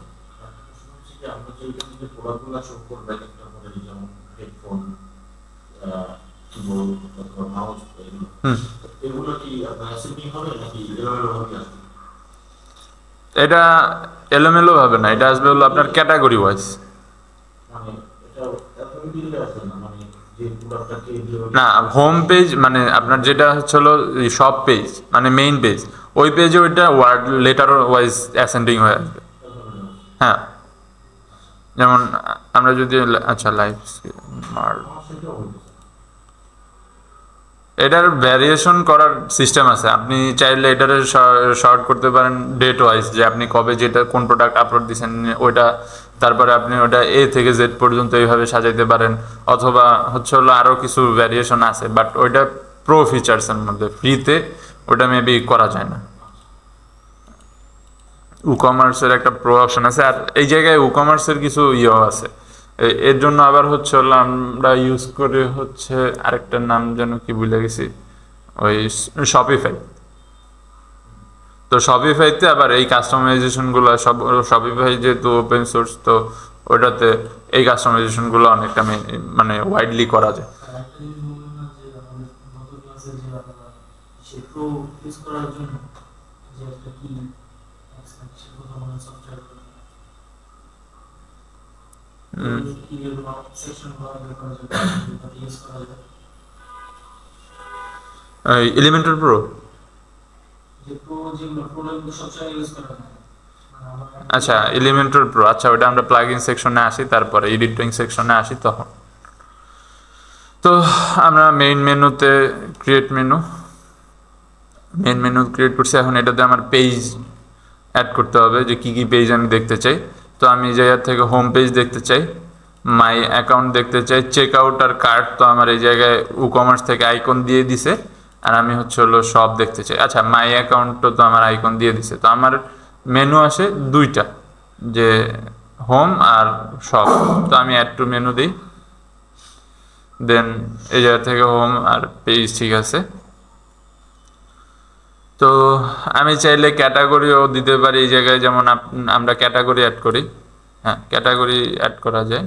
[SPEAKER 1] এটা এলোমেলো হবে না, এটা আসবে হলো আপনার ক্যাটাগরি ওয়াইজ। না, হোম পেজ মানে আপনার যেটা হচ্ছে হলো সব পেজ মানে মেইন পেজ, ওই পেজে ওইটা ওয়ার্ড লেটার ওয়াইজ অ্যাসেন্ডিং হয়ে আসবে। হ্যাঁ, যেমন আমরা যদি আচ্ছা লাইভ এটার ভ্যারিয়েশন করার সিস্টেম আছে, আপনি চাইলে এটার শর্ট করতে পারেন ডেট ওয়াইজ, যে আপনি কবে যেটা কোন প্রোডাক্ট আপলোড দিচ্ছেন ওইটা, তারপরে আপনি ওটা এ থেকে জেড পর্যন্ত এইভাবে সাজাইতে পারেন। অথবা হচ্ছে হলো আরও কিছু ভ্যারিয়েশন আছে, বাট ওইটা প্রো ফিচার্সের মধ্যে, ফ্রিতে ওটা মেবি করা যায় না। ই-কমার্সের একটা প্রো অপশন আছে, আর এই জায়গায় ই-কমার্সের কিছু ইয়েও আছে। এর জন্য আবার হচ্ছে হলো আমরা ইউজ করে হচ্ছে আরেকটার নাম যেন কি ভুলে গেছি, ওই শপিফাই। তো শপিফাইতে আবার এই কাস্টমাইজেশনগুলো সব, শপিফাই যেহেতু ওপেন সোর্স, তো ওটাতে এই কাস্টমাইজেশনগুলো অনেকটা মানে ওয়াইডলি করা যায়। এলিমেন্টর প্রো, আচ্ছা এলিমেন্টর প্রো, আচ্ছা ওটা আমরা প্লাগইন সেকশনে আসি, তারপরে এডিটিং সেকশনে আসি তখন। তো আমরা মেইন মেনুতে মেইন মেনু ক্রিয়েট করছি। এখন এটাতে আমার পেজ অ্যাড করতে হবে, যে কী কী পেজ আমি দেখতে চাই। তো আমি এই জায়গা থেকে হোম পেজ দেখতে চাই, মাই অ্যাকাউন্ট দেখতে চাই, চেক আউট আর কার্ট তো আমার এই জায়গায় ই-কমার্স থেকে আইকন দিয়ে দিছে, আর আমি হলো সব দেখতে চাই। আচ্ছা মাই অ্যাকাউন্টও তো আমার আইকন দিয়ে দিছে। তো আমার মেনু আসে দুইটা, যে হোম আর সব। তো আমি অ্যাড টু মেনু দিই, দেন এই জায়গা থেকে হোম আর পেজ ঠিক আছে। তো আমি চাইলে ক্যাটাগরিও দিতে পারি এই জায়গায়, যেমন আমরা ক্যাটাগরি অ্যাড করি। হ্যাঁ ক্যাটাগরি অ্যাড করা যায়,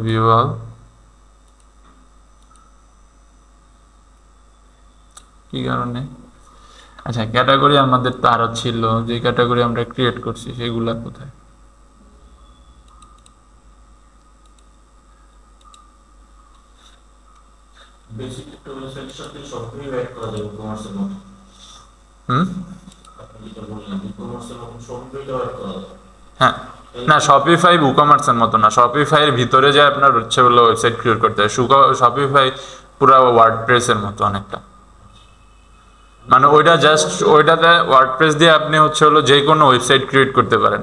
[SPEAKER 1] ভিউ অল। কি কারণে, আচ্ছা ক্যাটাগরি আমাদের তো আরো ছিল, যে ক্যাটাগরি আমরা ক্রিয়েট করছি সেগুলা কোথায়?
[SPEAKER 2] বেসিক একটা ওয়েবসাইটের সাথে সবগুলোই অ্যাড করা যাবে ই-কমার্সের মতো। আপনি যেটা বললেন ই-কমার্সের মতো সবগুলোই অ্যাড করা যাবে।
[SPEAKER 1] হ্যাঁ না, শপিফাই ই-কমার্সের মতো না, শপিফাইয়ের ভিতরে যে আপনার হলো ওয়েবসাইট ক্রিয়েট করতে হয়। শপিফাই পুরো ওয়ার্ডপ্রেসের মতো অনেকটা, মানে ওইটা জাস্ট ওইটাতে ওয়ার্ডপ্রেস দিয়ে আপনি হলো যে কোনো ওয়েবসাইট ক্রিয়েট করতে পারেন,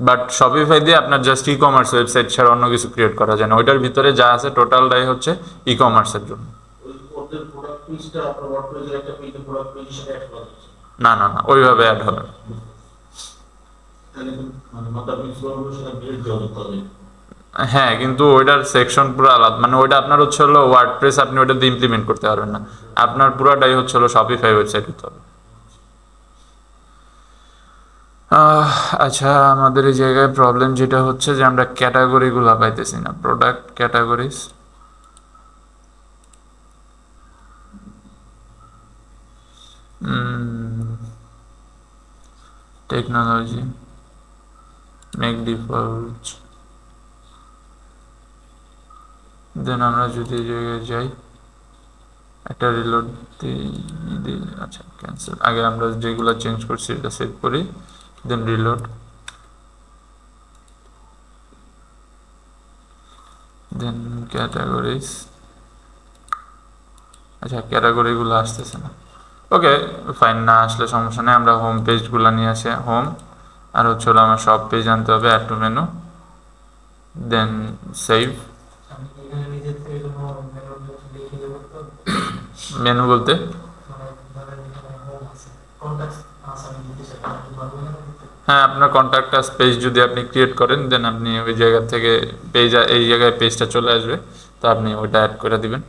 [SPEAKER 1] বাট শপিফাই দিয়ে আপনার জাস্ট ই-কমার্স ওয়েবসাইট ছাড়া অন্য কিছু ক্রিয়েট করা যায় না। ওইটার ভিতরে যা আছে টোটালটাই হচ্ছে ই-কমার্সের জন্য।
[SPEAKER 2] ওদের প্রোডাক্ট পেজটা আপনার ওয়ার্ডপ্রেসের একটা পেজে প্রোডাক্ট পেজের সাথে অ্যাড করা যাচ্ছে
[SPEAKER 1] না না না, ওইভাবে অ্যাড হবে না।
[SPEAKER 2] তাহলে মানে মাথা পিক্সেলগুলোর সাথে বিল্ড যোগ করবে।
[SPEAKER 1] হ্যাঁ কিন্তু ওইটার সেকশন পুরো আলাদা, মানে ওইটা আপনার হলো ওয়ার্ডপ্রেস, আপনি ওইটাতে ইমপ্লিমেন্ট করতে পারবেন না। আপনার পুরোটাই হলো শপিফাই ওয়েবসাইট হতে হবে। আচ্ছা আমাদের এই জায়গায় প্রবলেম যেটা হচ্ছে যে আমরা ক্যাটাগরিগুলো পাইতেছি না, product categories. Technology, make default. Then আমরা যদি এই জায়গায় যাই, একটা রিলোড দিই, আচ্ছা ক্যান্সেল। আগে আমরা যেগুলো চেঞ্জ করছি এটা সেভ করি, দেন রিলোড। দেন ক্যাটাগরিজ, আচ্ছা ক্যাটাগরিগুলো আসতেছে না, ওকে ফাইন, না আসলে সমস্যা নেই। আমরা হোম পেজগুলো নিয়ে আসি, হোম আর হলো আমার সব পেজ আনতে হবে, add to menu, then save. Menu বলতে হ্যাঁ, আপনার কন্ট্যাক্ট আস পেজ যদি আপনি ক্রিয়েট করেন, দেন আপনি ওই জায়গা থেকে পেজ, এই জায়গায় পেজটা চলে আসবে, তো আপনি ওইটা অ্যাড করে দিবেন।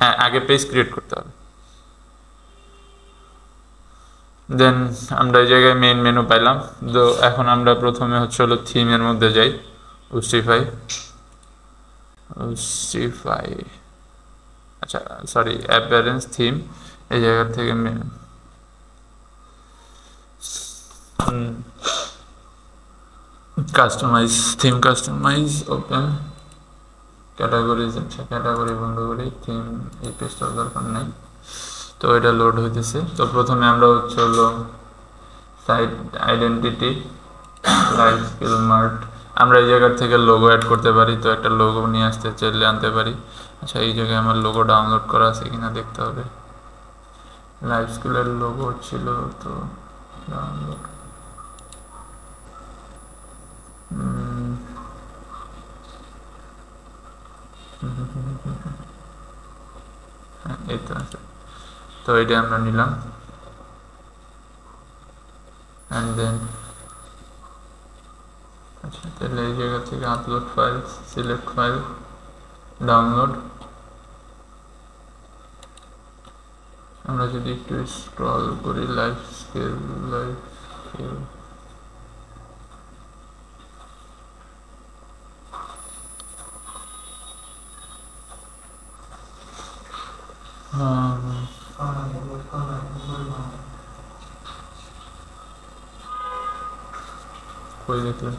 [SPEAKER 1] হ্যাঁ আগে পেজ ক্রিয়েট করতে হবে। দেন আমরা এই জায়গায় মেইন মেনু পাইলাম। তো এখন আমরা প্রথমে হলো থিমের মধ্যে যাই, উস্টিফাই, আচ্ছা সরি অ্যাপিয়ারেন্স থিম, এই জায়গা থেকে customize theme, customize, open categories. আচ্ছা ক্যাটাগরি বন্ধ করি, থিম এই পেজটার দরকার নাই। তো এটা লোড হইতেছে। তো প্রথমে আমরা হলো site identity, life skill mart, আমরা এই জায়গা থেকে লোগো অ্যাড করতে পারি। তো একটা লোগো নিয়ে আসতে চাইলে আনতে পারি। আচ্ছা এই জায়গায় আমার লোগো ডাউনলোড করা আছে কিনা দেখতে হবে, লাইফ স্কিলের লোগো ছিল তো ডাউনলোড, হ্যাঁ এই তো আছে। তো এটা আমরা নিলাম, অ্যান্ড দেন আচ্ছা তাহলে এই জায়গা থেকে upload file, select file, download, আমরা যদি একটু স্ক্রল করি লাইফ স্কেল কই দেখলেন?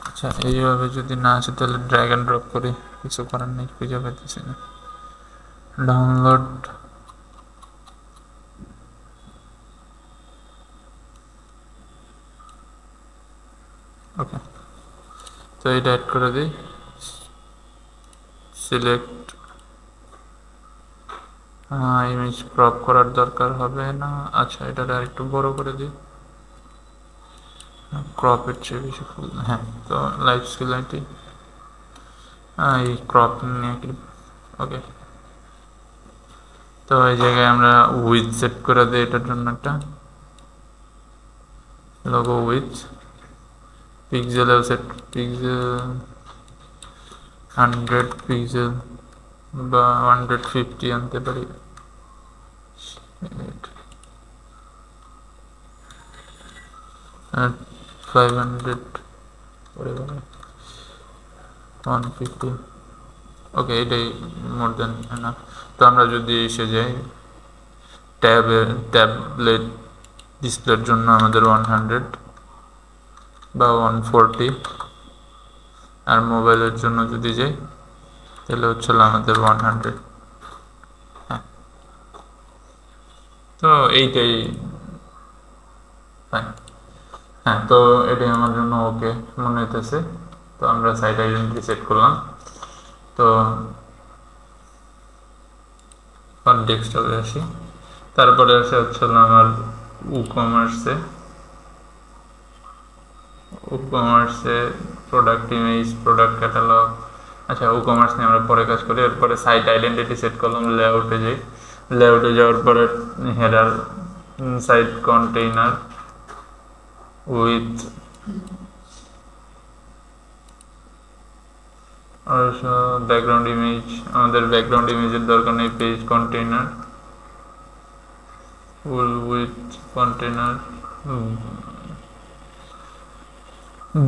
[SPEAKER 1] আচ্ছা, এইভাবে যদি না আসে তাহলে ড্র্যাগ অ্যান্ড ড্রপ করি, কিছু করার নেই, খুঁজে পেতেছি না। ডাউনলোড, ওকে, তো এটা অ্যাড করে দিই। সিলেক্ট, ইমেজ ক্রপ করার দরকার হবে না। আচ্ছা, এটা একটু বড় করে দিই, ক্রপের চেয়ে বেশি ফুল। হ্যাঁ, তো লাইফ স্কেল আইটি এই ক্রপ নিয়ে ক্লিক, ওকে। তো এই জায়গায় আমরা উইথ সেট করে দিই, এটার জন্য একটা লোগো উইথ পিক্সেলেও সেট, পিক্সেল 100 পিক্সেল বা 150 আনতে পারি। 500 150, ওকে, এটাই মোর দেন এনাফ। তো আমরা যদি এসে যাই ট্যাবলেট ডিসপ্লের জন্য আমাদের 100 বা 140, আর মোবাইলের জন্য যদি যাই তাহলে হচ্ছিল আমাদের 100। হ্যাঁ, তো এইটাই ফাইন। হ্যাঁ, তো এটাই আমার জন্য ওকে মনে হইতেছে। তো আমরা সাইট আইডেন্টিটি সেট করলাম। তো ডেস্কটপে আসি, তারপরে আসে হচ্ছিল আমার কমার্সে প্রোডাক্ট ইমেজ, প্রোডাক্ট ক্যাটালগ। আচ্ছা, কমার্স নিয়ে আমরা পরে কাজ করি। এরপরে সাইট আইডেন্টিটি সেট করলাম, লেআউটে যাই। লেআউটে যাওয়ার পরে header, site container with background image. আমাদের ব্যাকগ্রাউন্ড ইমেজের দরকার নেই। Page container with container.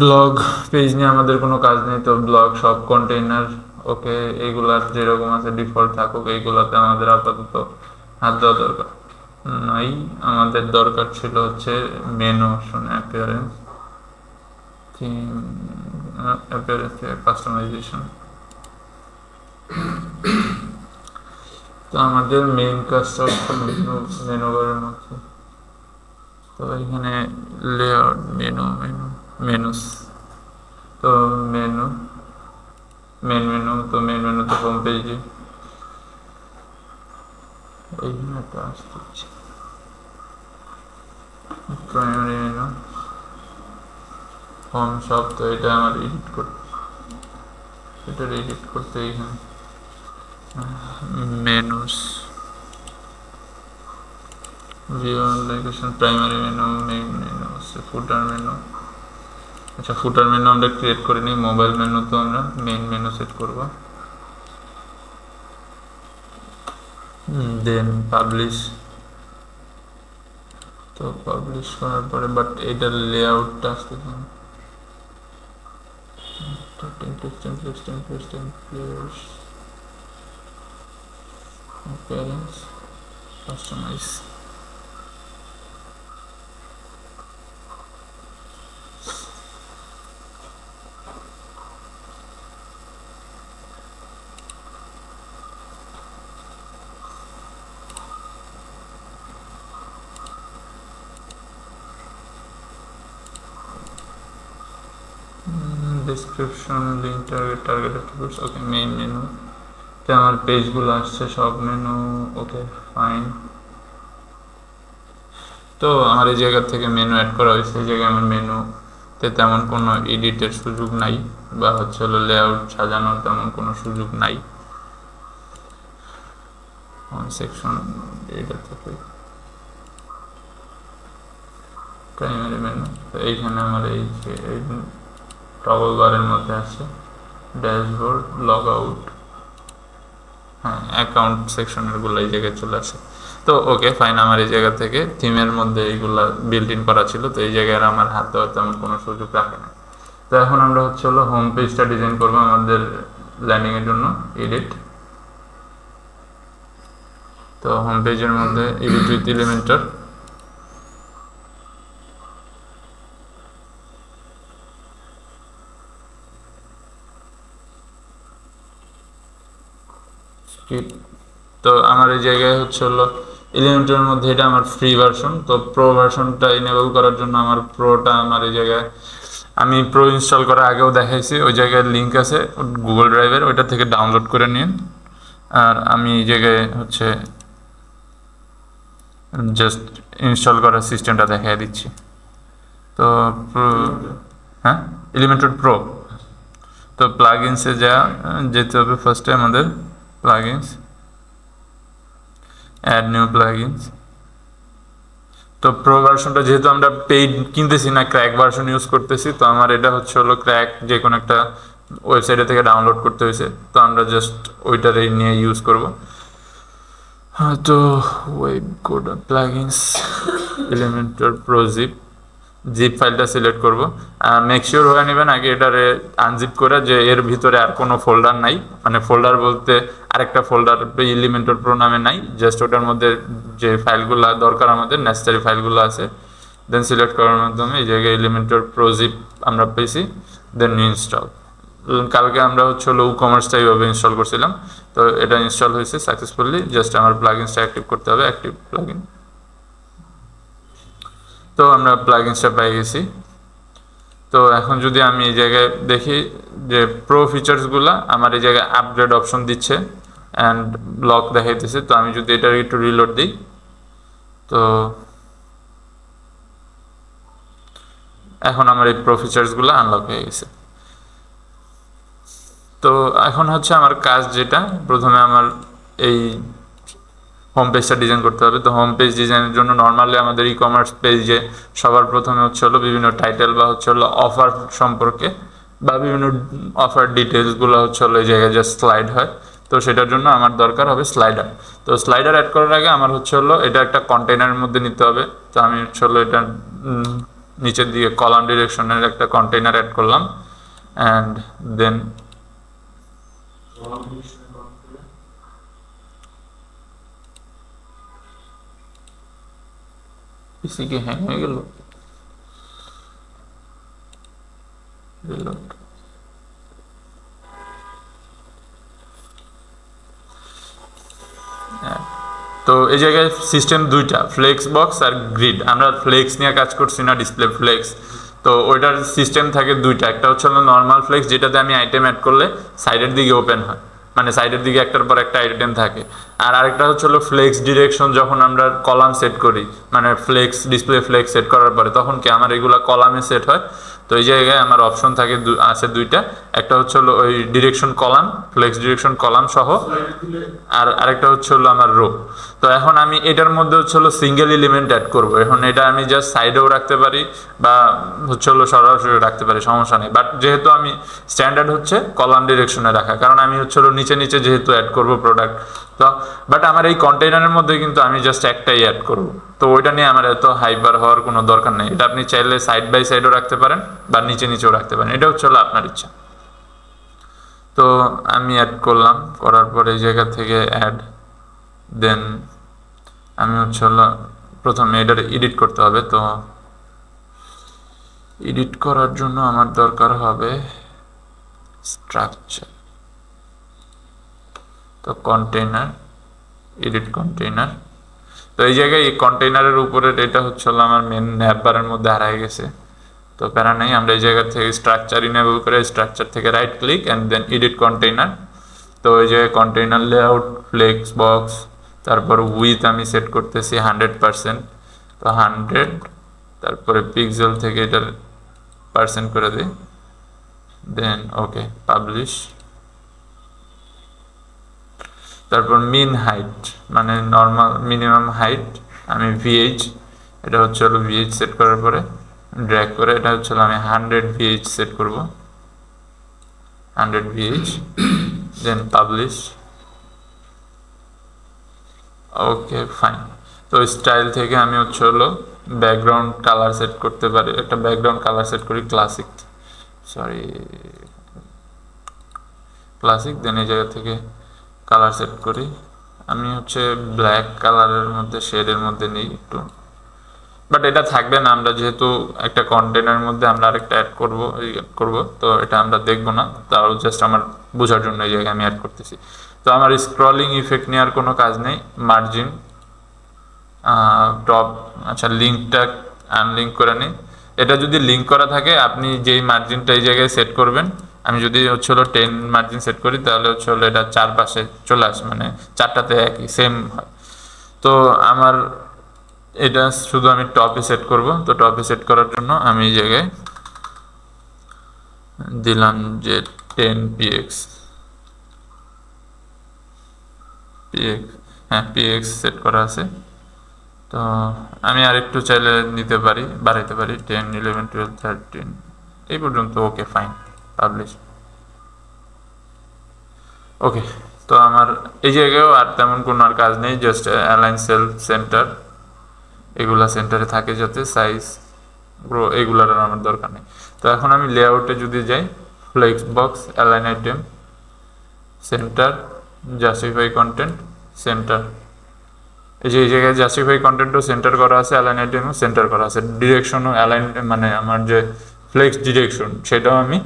[SPEAKER 1] Blog page নিয়ে আমাদের কোনো কাজ নেই, তো ব্লগ সব কন্টেইনার, ওকে। এইগুলার যেরকম আছে ডিফল্ট থাকুক, এইগুলাতে আমাদের আপাতত হাত দেওয়া দরকার নাই। আমাদের দরকার ছিল হচ্ছে মেনু অপশন, অ্যাপিয়ারেন্স, কাস্টমাইজেশন। তো আমাদের মেইন কাজটা হচ্ছে মেনু বারের মধ্যে। তো এখানে লেআউট, মেনুস, তো মেন মেনু, তো মেন মেনুতে হোম পেজে এইখানে একটা আসছে প্রাইমারি মেনু, হোম শপ। তো এটা আমার এডিট করতে এইখানে menus, view location, primary menu, main menu, ফুটার মেনু। আচ্ছা, ফুটার মেনু আমরা ক্রিয়েট করে নিই। মোবাইল মেনু তো আমরা মেইন মেনু সেট করব। দেন পাবলিশ। তো পাবলিশ করার পরে বাট এটার লেআউটটা আসতে customise. Description, link, target attributes, okay. Main menu তে আমার পেজগুলো আসছে, সব মেনু, ওকে ফাইন। তো আমার এই জায়গা থেকে মেনু অ্যাড করা হয়েছে। এই জায়গায় আমার মেনুতে তেমন কোনো এডিটের সুযোগ নাই, বা হচ্ছে হলো লেআউট সাজানোর তেমন কোনো সুযোগ নাই। সেকশন এটা থেকে প্রাইমারি মেনু, তো এইখানে আমার এই টগল বারের মধ্যে আছে ড্যাশবোর্ড, লগ আউট, হ্যাঁ অ্যাকাউন্ট সেকশনের গুলো এই জায়গায় চলে আসে। তো ওকে ফাইন, আমার এই জায়গা থেকে থিমের মধ্যে এইগুলা বিল্ট ইন করা ছিল, তো এই জায়গায় আমার হাত দেওয়ার তেমন কোনো সুযোগ রাখে না। তো এখন আমরা হচ্ছে হলো হোম পেজটা ডিজাইন করবো আমাদের ল্যান্ডিং এর জন্য। এডিট, তো হোম পেজের মধ্যে এডিট উইথ এলিমেন্টর, তো আমার এই জায়গায় হচ্ছে হলো এলিমেন্টের মধ্যে এটা আমার ফ্রি ভার্সন। তো প্রো ভার্সনটা ইনেবল করার জন্য আমার প্রোটা আমার এই জায়গায় আমি প্রো ইনস্টল করার আগেও দেখাইছি, ওই জায়গায় লিঙ্ক আছে গুগল ড্রাইভের, ওইটা থেকে ডাউনলোড করে নিন। আর আমি এই জায়গায় হচ্ছে জাস্ট ইনস্টল করার সিস্টেমটা দেখাই দিচ্ছি। তো হ্যাঁ এলিমেন্টর প্রো, তো প্লাগইনসে যেতে হবে ফার্স্টে আমাদের, প্লাগইনস, অ্যাড নিউ প্লাগইনস। তো প্রো ভার্সনটা যেহেতু আমরা পেইড কিনতেছি না, ক্র্যাক ভার্সন ইউজ করতেছি, তো আমার এটা হচ্ছে হলো ক্র্যাক যে কোনো একটা ওয়েবসাইটে থেকে ডাউনলোড করতে হয়েছে, তো আমরা জাস্ট ওইটারই নিয়ে ইউজ করব। তো web code plugins Elementor pro zip ফাইলটা সিলেক্ট করব। মেক শিওর হয়ে নেবেন আগে এটারে আনজিপ করে যে এর ভিতরে আর কোনো ফোল্ডার নাই, মানে ফোল্ডার বলতে আরেকটা ফোল্ডার এলিমেন্টর প্রো নামে নাই, জাস্ট ওটার মধ্যে যে ফাইলগুলো দরকার আমাদের নেসেসারি ফাইলগুলো আছে। দেন সিলেক্ট করার মাধ্যমে এই জায়গায় এলিমেন্টর প্রো আমরা পেয়েছি, দেন ইনস্টল। কালকে আমরা হচ্ছে হলো কমার্সটা এইভাবে ইনস্টল করছিলাম, তো এটা ইনস্টল হয়েছে সাকসেসফুলি। জাস্ট আমার প্লাগইনসটা অ্যাক্টিভ করতে হবে, অ্যাক্টিভ প্লাগইন। তো আমরা প্লাগইনসটা পেয়ে গেছি। তো এখন যদি আমি এই জায়গায় দেখি যে প্রো ফিচার্সগুলো আমার এই জায়গায় আপগ্রেড অপশন দিচ্ছে অ্যান্ড ব্লক দেখাইতেছে, তো আমি যদি এটার একটু রিলোড দিই, তো এখন আমার এই প্রো ফিচার্সগুলো আনলক হয়ে গেছে। তো এখন হচ্ছে আমার কাজ যেটা, প্রথমে আমার এই হোম পেজটা ডিজাইন করতে হবে। তো হোম পেজ ডিজাইনের জন্য নর্মালি আমাদের ই কমার্স পেজে সবার প্রথমে হচ্ছে হলো বিভিন্ন টাইটেল বা হচ্ছে হলো অফার সম্পর্কে বা বিভিন্ন অফার ডিটেলসগুলো হচ্ছে হলো এই জায়গায় জাস্ট স্লাইড হয়। তো সেটার জন্য আমার দরকার হবে স্লাইডার। তো স্লাইডার অ্যাড করার আগে আমার হচ্ছে হলো এটা একটা কন্টেইনারের মধ্যে নিতে হবে। তো আমি হচ্ছে হলো এটা নিচের দিকে কলাম ডিরেকশনের একটা কন্টেইনার অ্যাড করলাম অ্যান্ড দেন পিসি কি হ্যাং হয়ে গেল? তো এই জায়গায় সিস্টেম দুইটা, ফ্লেক্স বক্স আর গ্রিড। আমরা ফ্লেক্স নিয়ে কাজ করছি না, ডিসপ্লে ফ্লেক্স। তো ওইটার সিস্টেম থাকে দুইটা, একটা হচ্ছে নর্মাল ফ্লেক্স যেটাতে আমি আইটেম অ্যাড করলে সাইডের দিকে ওপেন হয়, মানে সাইডের দিকে একটার পর একটা আইটেম থাকে। আর আরেকটা হচ্ছে হলো ফ্লেক্স ডিরেকশন, যখন আমরা কলাম সেট করি, মানে ফ্লেক্স ডিসপ্লে ফ্লেক্স সেট করার পরে তখন কি আমার এগুলো কলামে সেট হয়। তো এই জায়গায় আমার অপশন থাকে আছে দুইটা, একটা হচ্ছে হলো ওই direction column, flex direction column সহ, আর আরেকটা হচ্ছে হলো আমার রো। তো এখন আমি এটার মধ্যে হচ্ছে হলো সিঙ্গেল এলিমেন্ট অ্যাড করবো। এখন এটা আমি জাস্ট সাইডেও রাখতে পারি বা হচ্ছে হলো সরাসরি রাখতে পারি, সমস্যা নেই। বাট যেহেতু আমি স্ট্যান্ডার্ড হচ্ছে কলাম ডিরেকশনে রাখা, কারণ আমি হচ্ছে হলো নিচে নিচে যেহেতু অ্যাড করবো প্রোডাক্ট। তো বাট আমার এই কন্টেইনারের মধ্যে কিন্তু আমি জাস্ট একটাই অ্যাড করবো, তো ওইটা নিয়ে আমার এত হাইপার হওয়ার কোনো দরকার নেই। এটা আপনি চাইলে সাইড বাই সাইডও রাখতে পারেন বা নিচে নিচেও রাখতে পারেন, এটা হচ্ছে হলো আপনার ইচ্ছা। তো আমি অ্যাড করলাম, করার পর এই জায়গা থেকে অ্যাড, দেন আমি হচ্ছে হলো প্রথমে এটার এডিট করতে হবে। তো এডিট করার জন্য আমার দরকার হবে স্ট্রাকচার। তো কন্টেইনার, এডিট কন্টেইনার। তো এই জায়গায় এই কন্টেইনারের উপরে এটা হচ্ছে হলো আমার মেন ন্যাপবারের মধ্যে হারাই গেছে, তো প্যারা নেই। আমরা এই জায়গা থেকে স্ট্রাকচার ইনেবল করে স্ট্রাকচার থেকে right click and then edit container. তো এই জায়গায় কন্টেইনার লেআউট, ফ্লেক্স বক্স, তারপর উইথ আমি সেট করতেছি 100%, তো 100, তারপরে পিক্সেল থেকে এটার % করে দিই, দেন ওকে পাবলিশ। তো তারপর মিন হাইট মানে নর্মাল মিনিমাম হাইট আমি ভিএইচ এটা হচ্ছে হলো ভিএইচ সেট করার পরে ড্র্যাগ করে এটা হচ্ছে আমি 100 ভিএইচ সেট করব 100 ভিএইচ দেন পাবলিশ ওকে ফাইন তো স্টাইল থেকে আমি হচ্ছে হলো ব্যাকগ্রাউন্ড কালার সেট করতে পারি একটা ব্যাকগ্রাউন্ড কালার সেট করি ক্লাসিক দেন এই জায়গা থেকে কালার সেট করি আমি হচ্ছে ব্ল্যাক কালারের মধ্যে শেডের মধ্যে নিই একটু বাট এটা থাকবে না আমরা যেহেতু একটা কন্টেনারের মধ্যে আমরা আরেকটা অ্যাড করব তো এটা আমরা দেখব না তাও জাস্ট আমার বোঝার জন্য এই জায়গায় আমি অ্যাড করতেছি তো আমার স্ক্রলিং ইফেক্ট নেওয়ার কোনো কাজ নেই মার্জিন টপ আচ্ছা লিঙ্কটা আনলিঙ্ক করে নিই এটা যদি লিঙ্ক করা থাকে আপনি যেই মার্জিনটা এই জায়গায় সেট করবেন আমি যদি হচ্ছে হলো 10 মার্জিন সেট করি তাহলে হচ্ছে হলো এটা চারপাশে চলে আসে মানে চারটাতে একই সেম হয় তো আমার এটা শুধু আমি টপে সেট করব তো টপে সেট করার জন্য আমি এই জায়গায় দিলাম যে 10px হ্যাঁ px সেট করা আছে তো আমি আরেকটু চাইলে নিতে পারি বাড়াইতে পারি 10 11 12 13 এই পর্যন্ত ওকে ফাইন পাবলিশ ওকে তো আমার এই জায়গায়ও আর তেমন কোনো আর কাজ নেই জাস্ট অ্যালাইন সেল সেন্টার এগুলা সেন্টারে থাকে যাতে সাইজ গ্রো এগুলার আর আমার দরকার নেই তো এখন আমি লেআউটে যদি যাই flex box align item center justify content center এই যে এই জায়গায় জাস্টিফাই কন্টেন্টও সেন্টার করা আছে অ্যালাইন আইটেমও সেন্টার করা আছে ডিরেকশনও অ্যালাইন মানে আমার যে ফ্লেক্স ডিরেকশন সেটাও আমি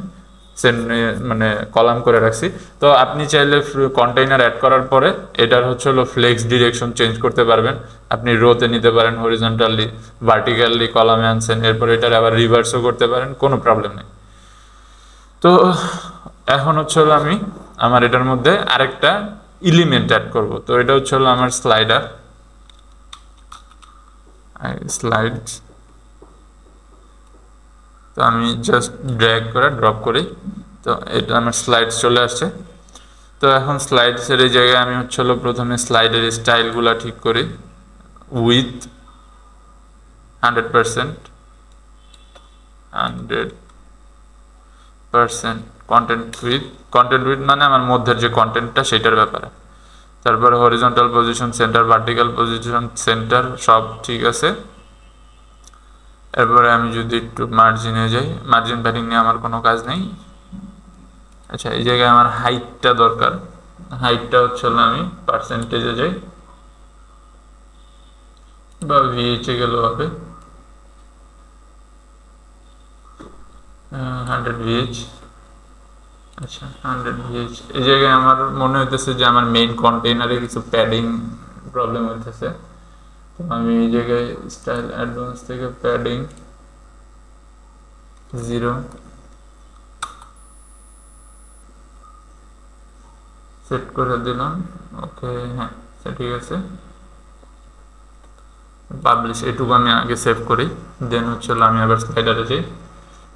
[SPEAKER 1] মানে কলাম করে রাখছি তো আপনি চাইলে কন্টেইনার অ্যাড করার পরে এটার হচ্ছে হলো ফ্লেক্স ডিরেকশন চেঞ্জ করতে পারবেন আপনি রোতে নিতে পারেন হরিজন্টালি ভার্টিক্যালি কলামে আনছেন এরপর এটার আবার রিভার্সও করতে পারেন কোনো প্রবলেম নেই তো এখন হচ্ছে হলো আমি আমার এটার মধ্যে আরেকটা এলিমেন্ট অ্যাড করব তো এটা হচ্ছে হলো আমার স্লাইডস তো আমি জাস্ট ড্র্যাগ করে ড্রপ করি তো এটা আমার স্লাইডস চলে আসছে তো এখন স্লাইডসের এই জায়গায় আমি হচ্ছে হলো প্রথমে স্লাইডের স্টাইলগুলো ঠিক করি উইথ 100% কন্টেন্ট উইথ মানে আমার মধ্যের যে কন্টেন্টটা সেটার ব্যাপারে তারপরে horizontal position centre vertical position centre সব ঠিক আছে এরপরে আমি যদি একটু মার্জিনে যাই মার্জিন প্যাডিং নিয়ে আমার কোনো কাজ নেই আচ্ছা এই জায়গায় আমার হাইটটা দরকার হাইটটা হচ্ছে আমি পার্সেন্টেজে যাই বা ভিএইচে গেলেও হবে 100 ভিএইচ আচ্ছা 100 ভিএইচ এই জায়গায় আমার মনে হইতেছে যে আমার মেইন কন্টেইনারে কিছু প্যাডিং প্রবলেম হইতেছে তো আমি এই জায়গায় স্টাইল অ্যাডভান্স থেকে প্যাডিং 0 সেট করে দিলাম ওকে হ্যাঁ ঠিক আছে পাবলিশ এটুকু আমি আগে সেভ করি দেন হচ্ছে আমি আবার স্লাইডারে যাই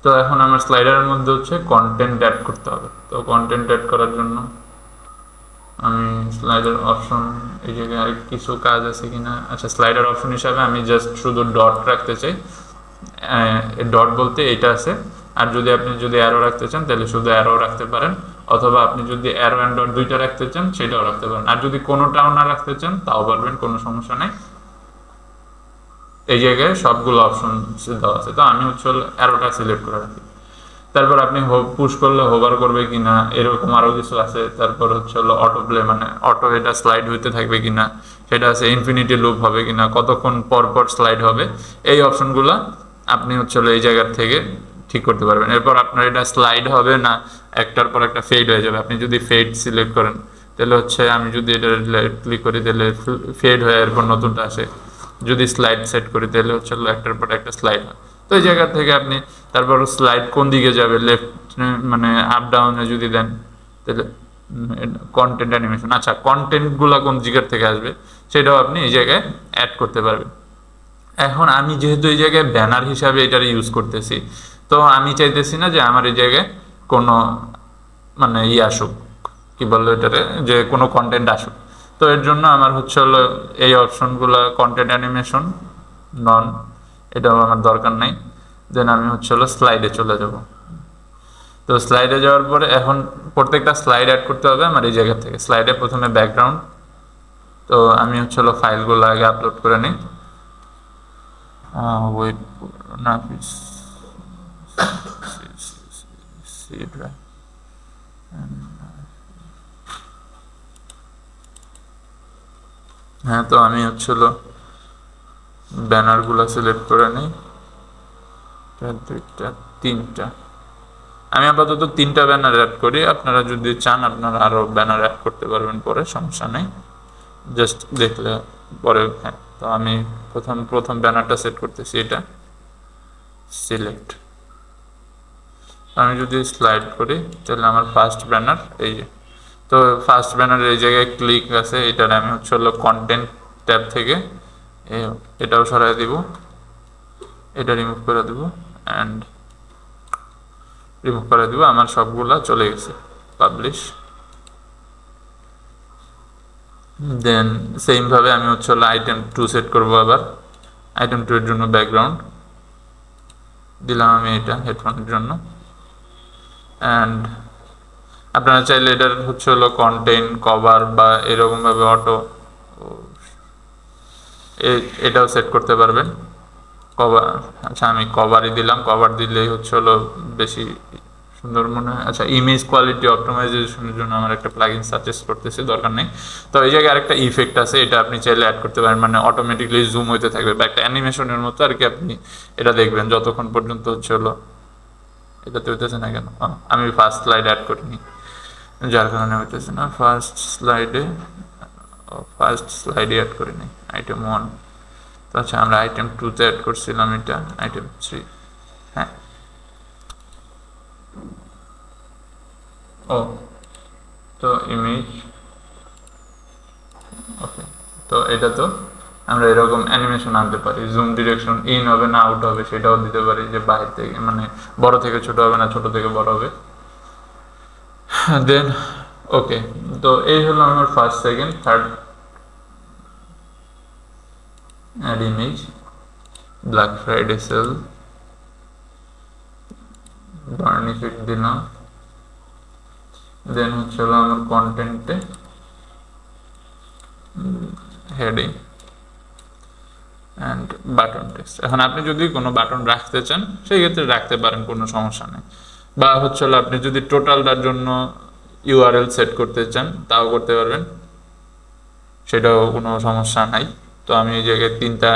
[SPEAKER 1] তো এখন আমার স্লাইডারের মধ্যে হচ্ছে কন্টেন্ট অ্যাড করতে হবে তো কন্টেন্ট অ্যাড করার জন্য আমি স্লাইডার অপশন এই জায়গায় আর কিছু কাজ আছে কিনা আচ্ছা স্লাইডার অপশন হিসাবে আমি জাস্ট শুধু ডট রাখতে চাই ডট বলতে এটা আছে আর যদি অ্যারো রাখতে চান তাহলে শুধু অ্যারো রাখতে পারেন অথবা আপনি যদি অ্যারো অ্যান্ড ডট দুইটা রাখতে চান সেটাও রাখতে পারেন আর যদি কোনোটাও না রাখতে চান তাও পারবেন কোনো সমস্যা নেই এই জায়গায় সবগুলো অপশন দেওয়া আছে তো আমি হচ্ছে অ্যারোটা সিলেক্ট করে রাখি তারপর আপনি পুশ করলে হোভার করবে কিনা এরকম আরো কিছু আছে তারপর হচ্ছে অটো প্লে মানে অটো এটা স্লাইড হইতে থাকবে কিনা সেটা আছে ইনফিনিটি লুপ হবে কিনা কতক্ষণ পর পর স্লাইড হবে এই অপশনগুলো আপনি হচ্ছে এই জায়গার থেকে ঠিক করতে পারবেন এরপর আপনার এটা স্লাইড হবে না একটার পর একটা ফেড হয়ে যাবে আপনি যদি ফেড সিলেক্ট করেন তাহলে হচ্ছে আমি যদি এটা ক্লিক করি তাহলে ফেড হয়ে এরপর নতুনটা আসে যদি স্লাইড সেট করি তাহলে হচ্ছে একটার পর একটা স্লাইড হয় তো এই জায়গা থেকে আপনি তারপর স্লাইড কোন দিকে যাবে লেফট মানে আপ ডাউনে যদি দেন তাহলে কন্টেন্ট অ্যানিমেশন আচ্ছা কন্টেন্টগুলো কোন জায়গা থেকে আসবে সেটাও আপনি এই জায়গায় অ্যাড করতে পারবেন এখন আমি যেহেতু এই জায়গায় ব্যানার হিসাবে এটার ইউজ করতেছি তো আমি চাইতেছি না যে আমার এই জায়গায় কোনো মানে আসুক কি বললো এটারে যে কোনো কন্টেন্ট আসুক তো এর জন্য আমার হচ্ছে হলো এই অপশনগুলো কন্টেন্ট অ্যানিমেশন নন, এটাও আমার দরকার নাই। দেন আমি হচ্ছে হলো স্লাইডে চলে যাব। তো স্লাইডে যাওয়ার পরে এখন প্রত্যেকটা স্লাইড অ্যাড করতে হবে আমার এই জায়গা থেকে। স্লাইডে প্রথমে ব্যাকগ্রাউন্ড, তো আমি হচ্ছে হলো ফাইলগুলো আগে আপলোড করে নিই। ওয়েট না হ্যাঁ, তো আমি হচ্ছে হলো ব্যানারগুলো সিলেক্ট করে নিই, দুইটা তিনটা। আমি আপাতত 3টা ব্যানার অ্যাড করি, আপনারা যদি চান আপনারা আরও ব্যানার অ্যাড করতে পারবেন পরে, সমস্যা নেই, জাস্ট দেখলে পরে। হ্যাঁ, তো আমি প্রথম ব্যানারটা সেট করতেছি, এটা সিলেক্ট। আমি যদি স্লাইড করি তাহলে আমার ফার্স্ট ব্যানার এই যে। তো ফার্স্ট ব্যানারের এই জায়গায় ক্লিক আছে, এটার আমি হচ্ছে হলো কন্টেন্ট ট্যাব থেকে এটাও সরাই দিব, এটা রিমুভ করে দেব অ্যান্ড রিমুভ করে দিব। আমার সবগুলা চলে গেছে, পাবলিশ। দেন সেমভাবে আমি হচ্ছে হলো আইটেম 2 সেট করবো। আবার আইটেম 2 এর জন্য ব্যাকগ্রাউন্ড দিলাম আমি এটা হেডফোনের জন্য। অ্যান্ড আপনারা চাইলে এটার হচ্ছে হলো কন্টেন্ট কভার বা এরকমভাবে অটো এটাও সেট করতে পারবেন। কভার, আচ্ছা আমি কভারই দিলাম, কভার দিলেই হচ্ছে হলো বেশি সুন্দর মনে হয়। আচ্ছা, ইমেজ কোয়ালিটি অপটিমাইজেশনের জন্য আমার একটা প্লাগইন সাজেস্ট করতেছি, দরকার নেই। তো এই জায়গায় আরেকটা ইফেক্ট আছে, এটা আপনি চাইলে অ্যাড করতে পারেন, মানে অটোমেটিকলি জুম হইতে থাকবে বা একটা অ্যানিমেশনের মতো আর কি। আপনি এটা দেখবেন যতক্ষণ পর্যন্ত হচ্ছে হলো এটাতে হইতেছে না কেন। আমি ফার্স্ট স্লাইড অ্যাড করিনি যার কারণে হইতেছে না। ফার্স্ট স্লাইডে অ্যাড করিনি আইটেম 1। তো আচ্ছা, আমরা আইটেম 2তে অ্যাড করছিলাম, এটা আইটেম 3। হ্যাঁ, ও তো ইমেজ, ওকে। তো এটা তো আমরা এরকম অ্যানিমেশন আনতে পারি, জুম ডিরেকশন ইন হবে না আউট হবে সেটাও দিতে পারি, যে বাইরে থেকে মানে বড় থেকে ছোট হবে না ছোট থেকে বড় হবে। দেন ওকে, তো এই হলো আমার first, second, third. Add image, black Friday sale, burn effect দিলাম। দেন হচ্ছে হলো আমার কন্টেন্টে হেডিং অ্যান্ড বাটন টেক্সট। এখন আপনি যদি কোনো বাটন রাখতে চান সেই ক্ষেত্রে রাখতে পারেন, কোনো সমস্যা নেই। বা হচ্ছে হলো আপনি যদি টোটালটার জন্য ইউআরএল সেট করতে চান তাও করতে পারবেন, সেটাও কোনো সমস্যা নাই। তো আমি এই জায়গায় 3টা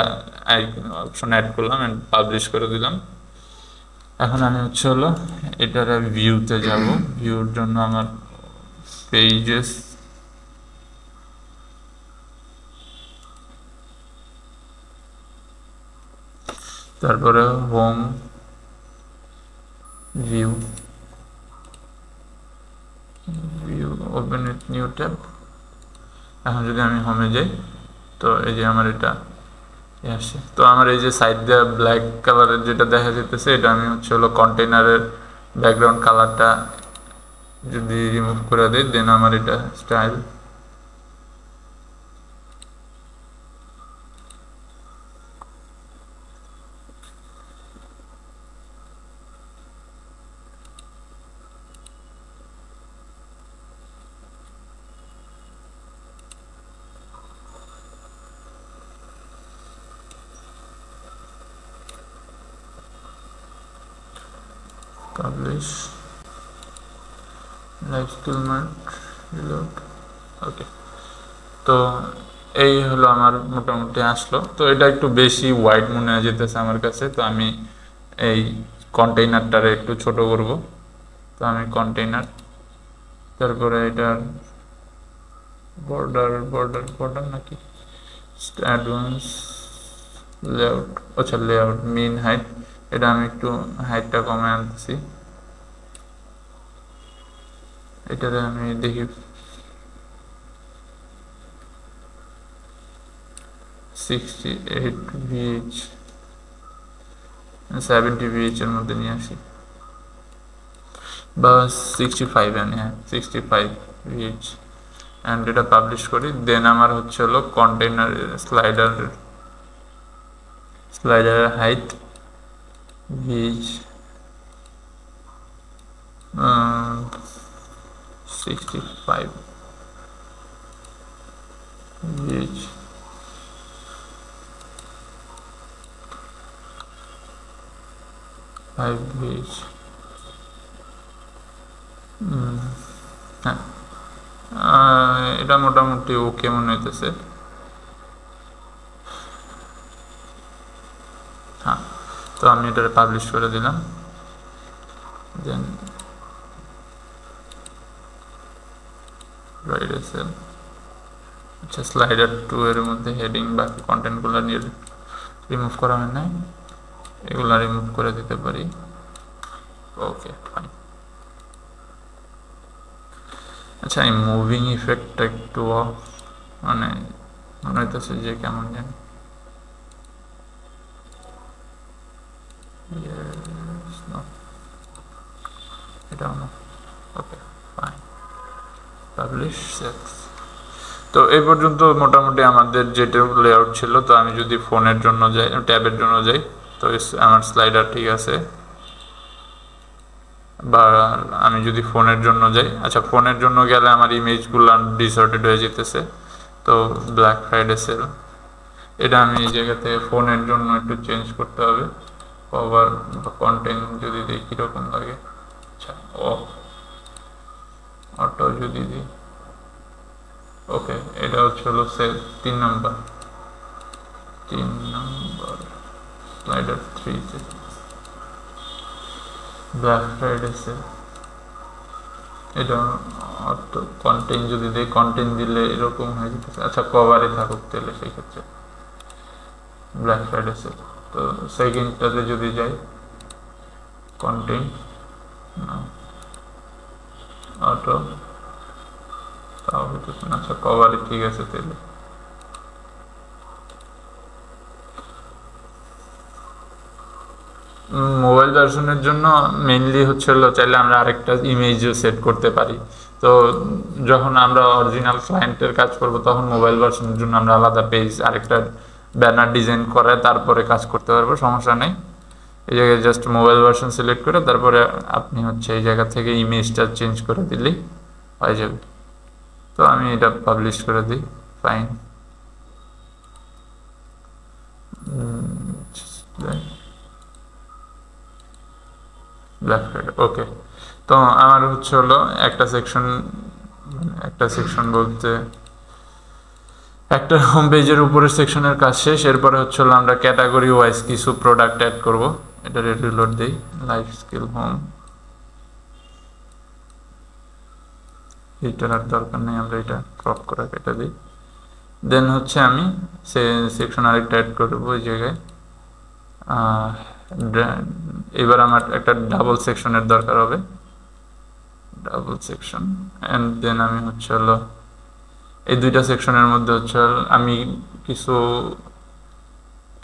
[SPEAKER 1] অপশন অ্যাড করলাম অ্যান্ড পাবলিশ করে দিলাম। এখন আমি হচ্ছে হলো এটার ভিউতে যাব। ভিউর জন্য আমার পেজেস, তারপরে home, view, open with new tab. এখন যদি আমি হোমে যাই তো এই যে আমার এটা আসছে। তো আমার এই যে সাইড দিয়ে ব্ল্যাক কালারের যেটা দেখা যেতেছে, এটা আমি হচ্ছে হলো কন্টেনারের ব্যাকগ্রাউন্ড কালারটা যদি রিমুভ করে দিই, দেন আমার এটা style, publish, live skill mark, reload. Okay, তো এই হলো আমার মোটামুটি আসলো। তো এটা একটু বেশি ওয়াইড মনে হয় যেতেছে আমার কাছে, তো আমি এই কন্টেইনারটারে একটু ছোট করব। তো আমি কন্টেইনার, তারপরে এটার বর্ডার নাকি অ্যাডভান্স লেআউট, আচ্ছা লেআউট মিন হাইট, এটা আমি একটু হাইটটা কমে আনতেছি। এটাতে আমি দেখি 68 VH 70 VH এর মধ্যে নিয়ে আসি, বা 65 আনি। হ্যাঁ, 65 VH অ্যান্ড এটা পাবলিশ করি। দেন আমার হচ্ছে হলো কন্টেইনার স্লাইডারের হাইট ভিজ 65 ভিজ 5 ভিজ হ্যাঁ এটা মোটামুটি ওকে মনে হইতেছে। হ্যাঁ, তো আমি এটা পাবলিশ করে দিলাম। দেন রাইট আছে। আচ্ছা, স্লাইডার 2 এর মধ্যে হেডিং বাকি কন্টেন্টগুলো নিয়ে রিমুভ করা হয় নাই, এগুলা রিমুভ করে দিতে পারি। Okay fine. আচ্ছা, এই মুভিং ইফেক্টটা একটু মানে মনে হইতেছে যে কেমন জানি। এটাও না। Okay fine, publish set. তো এই পর্যন্ত মোটামুটি আমাদের যেটা লেআউট ছিল। তো আমি যদি ফোনের জন্য যাই, ট্যাবের জন্য যাই, তো আমার স্লাইডার ঠিক আছে। বা আমি যদি ফোনের জন্য যাই, আচ্ছা ফোনের জন্য গেলে আমার ইমেজগুলো ডিসঅর্ডেড হয়ে যেতেছে। তো ব্ল্যাক ফ্রাইডে সেল, এটা আমি এই জায়গা থেকে ফোনের জন্য একটু চেঞ্জ করতে হবে। কভার বা কন্টেন্ট যদি দিই কীরকম লাগে। আচ্ছা, অটো যদি দিই, ওকে, এটা হচ্ছে হলো সেল 3 নম্বর স্লাইডার 3 তে ব্ল্যাক ফ্রাইডে সেল। এটা অটো কন্টেন্ট যদি দিই, কন্টেন্ট দিলে এরকম হয়ে যেতেছে। আচ্ছা, কভারে থাকুক তাহলে সেই ক্ষেত্রে ব্ল্যাক ফ্রাইডে সেল। তো সেকেন্ডটাতে যদি যাই, কন্টেন্ট অটো, তাও হইতেছে না। আচ্ছা, কভারে ঠিক আছে তাহলে। মোবাইল ভার্সনের জন্য মেইনলি হচ্ছে হলো চাইলে আমরা আরেকটা ইমেজও সেট করতে পারি। তো যখন আমরা অরিজিনাল ক্লায়েন্টের কাজ করব, তখন মোবাইল ভার্সনের জন্য আমরা আলাদা পেজ আরেকটা ব্যানার ডিজাইন করে তারপরে কাজ করতে পারবো, সমস্যা নেই। এই জায়গায় জাস্ট মোবাইল ভার্সন সিলেক্ট করে তারপরে আপনি হচ্ছে এই জায়গা থেকে ইমেজটা চেঞ্জ করে দিলেই হয়ে যাবে। তো আমি এটা পাবলিশ করে দিই, ফাইন। ব্ল্যাক ফ্রাইডে, ওকে। তো আমার হচ্ছে হলো একটা সেকশন বলতে একটা হোম পেজের উপরের সেকশনের কাজ শেষ। এরপরে হচ্ছে হলো আমরা ক্যাটাগরি ওয়াইজ কিছু প্রোডাক্ট অ্যাড করব। এটা রিলোড দিই, লাইফ স্কিল হোম, এইটার আর দরকার নেই, আমরা এটা ক্রপ করে কেটে দিই। দেন হচ্ছে আমি সেকশন আরেকটা অ্যাড করবো ওই জায়গায়। এবার আমার একটা ডাবল সেকশনের দরকার হবে, ডাবল সেকশন। অ্যান্ড দেন আমি হচ্ছে হলো এই দুইটা সেকশনের মধ্যে হচ্ছে আমি কিছু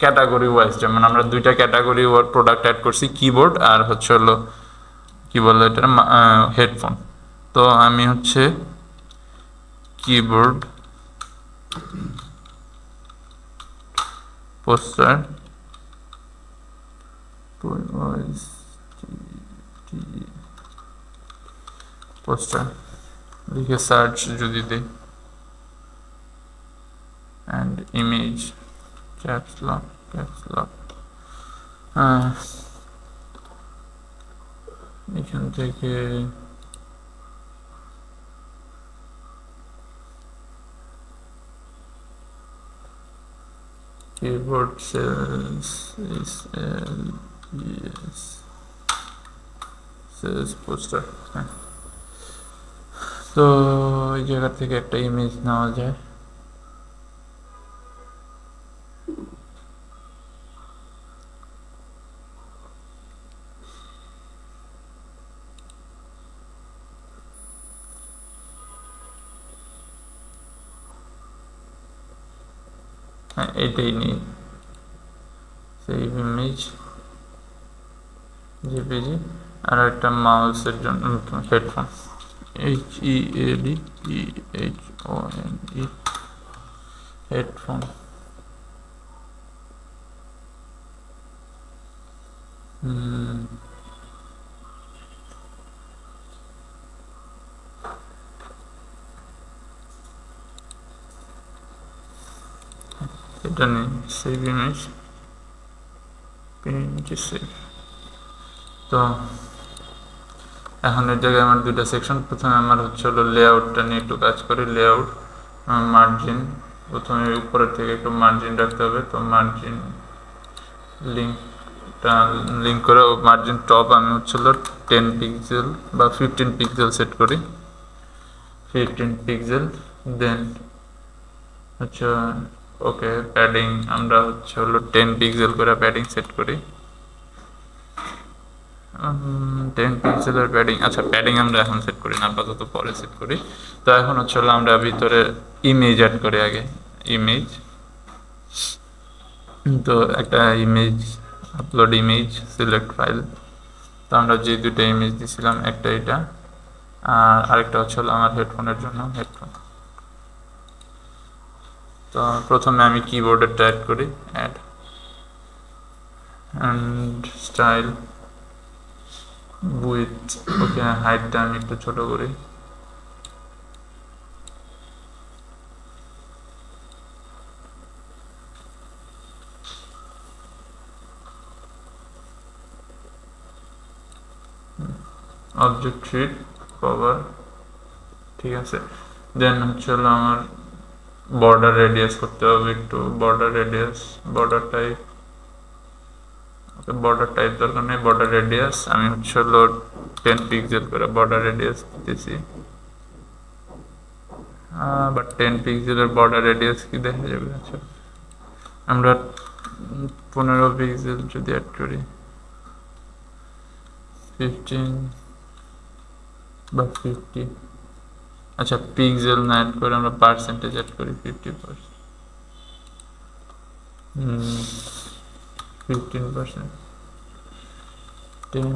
[SPEAKER 1] ক্যাটাগরি ওয়াইজ, যেমন আমরা দুইটা ক্যাটাগরি ওয়ার প্রোডাক্ট অ্যাড করছি, কিবোর্ড আর হচ্ছে হলো কি বলে এটা, হেডফোন। তো আমি হচ্ছে কিবোর্ড পোস্টার পোস্টার লিখে সার্চ যদি দিই, অ্যান্ড ইমেজ ক্যাপস লক এখান থেকে keyboard sales poster। তো এই জায়গা থেকে একটা ইমেজ নেওয়া যায়। হ্যাঁ, এটাই নিই, সেভ ইমেজ জেপিজি। আর একটা মাউসের জন্য হেডফোন, HEADPHONE হেডফোন। এটা নেই, সেভ ইমেজ, সেভ। তো এখন এর জায়গায় আমার দুইটা সেকশন। প্রথমে আমার হচ্ছে হলো লেআউটটা নিয়ে একটু কাজ করি। লেআউট, মার্জিন, প্রথমে উপরের থেকে একটু মার্জিন রাখতে হবে। তো মার্জিন লিঙ্ক করে মার্জিন টপ আমি হচ্ছে হলো 10 পিক্সেল বা 15 পিক্সেল সেট করি, 15 পিক্সেল। দেন হচ্ছে ওকে, প্যাডিং আমরা হচ্ছে হলো 10 পিক্সেল করে প্যাডিং সেট করি, 10 পিক্সেলের প্যাডিং। আচ্ছা, প্যাডিং আমরা এখন সেট করি না, আপাতত পরে সেট করি। তো এখন হচ্ছে হলো আমরা ভিতরে ইমেজ অ্যাড করি আগে, ইমেজ। তো একটা image, upload image, select file. তো আমরা যে দুটো ইমেজ দিয়েছিলাম, একটা এটা আর আরেকটা হচ্ছে হলো আমার হেডফোনের জন্য হেডফোন। তো প্রথমে আমি কিবোর্ডেরটা অ্যাড করি, অ্যাড অ্যান্ড স্টাইল উইথ, ওকে, হাইটটা আমি একটু ছোট করি। অবজেক্ট ট্রিট কভার, ঠিক আছে। দেন হচ্ছে হলো আমার বর্ডার রেডিয়াস করতে হবে একটু, border radius, border type, border type দরকার নেই, বর্ডার রেডিয়াস আমি হচ্ছে হলো 10 পিক্সেল করে বর্ডার রেডিয়াস দিতেছি। বাট 10 পিক্সেলের বর্ডার রেডিয়াস কি দেখা যাবে? আচ্ছা, আমরা 15 পিক্সেল যদি অ্যাড করি, 15 বা 50, আচ্ছা পিক্সেল না অ্যাড করে আমরা পার্সেন্টেজ অ্যাড করি, 50%, 15%, 10,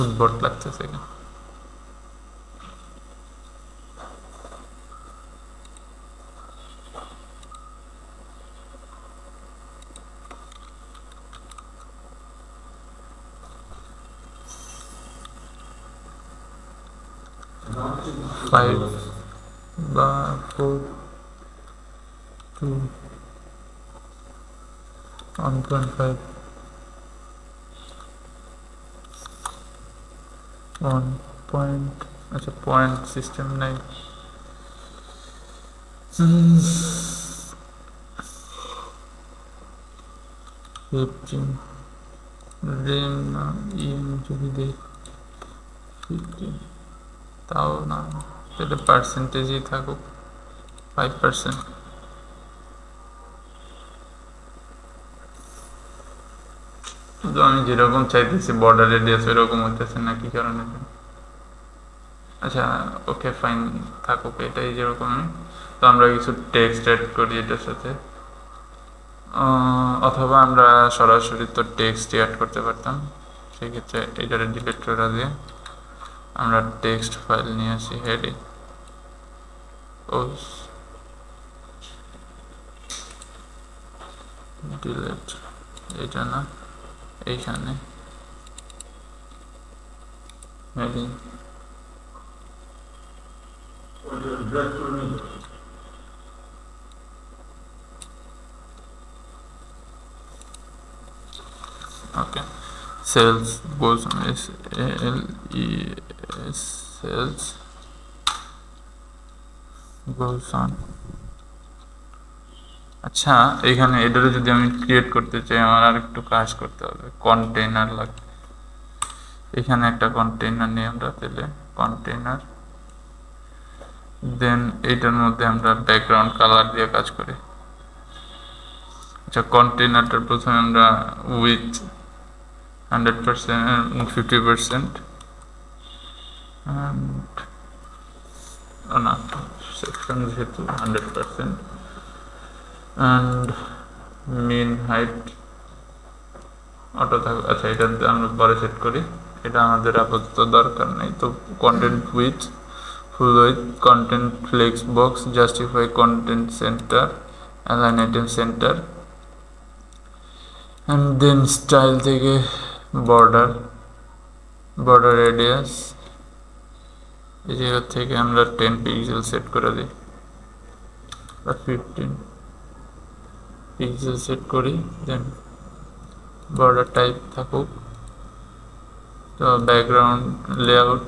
[SPEAKER 1] উদ্ভট লাগতেছে এখানে। ফাইভ বা 4, 2, 1.5, 1 পয়েন্ট, আচ্ছা পয়েন্ট সিস্টেম নাই। 15 রেম না ইএম যদি দেই 15, তাও না, তাহলে পার্সেন্টেজই থাকুক 5%। তো আমি যেরকম চাইতেছি বর্ডার রেডিয়াস ওইরকম হইতেছে না, কি কারণে? আচ্ছা ওকে ফাইন থাকুক, এটাই যেরকম। তো আমরা কিছু টেক্সট অ্যাড করি এটার সাথে, অথবা আমরা সরাসরি তো টেক্সটই অ্যাড করতে পারতাম। সেক্ষেত্রে এটারে ডিলিট করে দিয়ে আমরা টেক্সট ফাইল নিয়ে আসি, হেডে ও ডিলিট, এটা না, এইখানে heading okay, sales goes on, SALES, sales goes on। আচ্ছা এখানে এটারে যদি আমি ক্রিয়েট করতে চাই, আমার আর একটু কাজ করতে হবে, কন্টেইনার লাগবে। এখানে একটা কন্টেইনার নিয়ে আমরা তাহলে কন্টেইনার, দেন এইটার মধ্যে আমরা ব্যাকগ্রাউন্ড কালার দিয়ে কাজ করি। আচ্ছা কন্টেইনারটার প্রথমে আমরা উইথ 100%, 50%, না সেকশন যেহেতু 100%, and mean height অটো থাকবে। আচ্ছা এটা আমরা পরে সেট করি, এটা আমাদের আপাতত দরকার নেই। তো content width, full width, content flex box, justify content center, align item center, and then style থেকে বর্ডার, বর্ডার রেডিয়াস এই জায়গা থেকে আমরা 10 পিক্সেল সেট করে দিই বা 15 পিক্সেল সেট করি। দেন বর্ডার টাইপ থাকুক। তো ব্যাকগ্রাউন্ড লেআউট,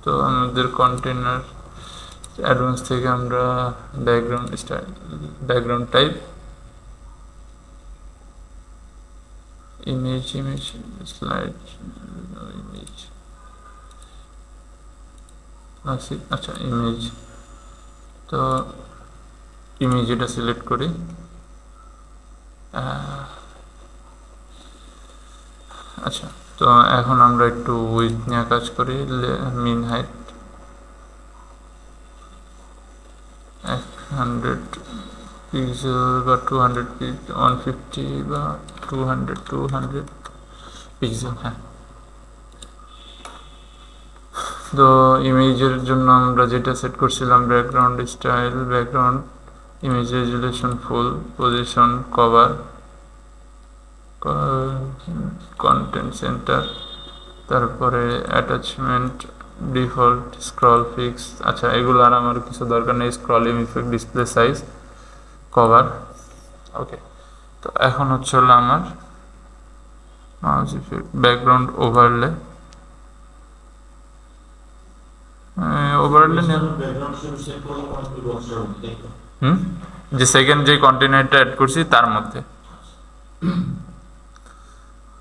[SPEAKER 1] তো আমাদের কন্টেনার অ্যাডভান্স থেকে আমরা background style, background type, image, image slide, image, আচ্ছা ইমেজ, তো ইমেজ এটা সিলেক্ট করি। আচ্ছা, তো এখন আমরা একটু উইথ নিয়ে কাজ করি। মিন হাইট 100 পিক্সেল বা 200 150 বা 200 পিক্সেল। হ্যাঁ, তো ইমেজের জন্য আমরা যেটা সেট করছিলাম background style, background, image resolution full, position, cover, content centre, তারপরে অ্যাটাচমেন্ট, ডিফল্ট, স্ক্রল ফিক্স। আচ্ছা, এগুলো আর আমার কিছু দরকার নেই। Scrolling effect, display size, cover. Okay, তো এখন হচ্ছে হলো আমার mouse effect, background overlay, overlay যে সেকেন্ড যে কন্টেনারটা অ্যাড করছি তার মধ্যে।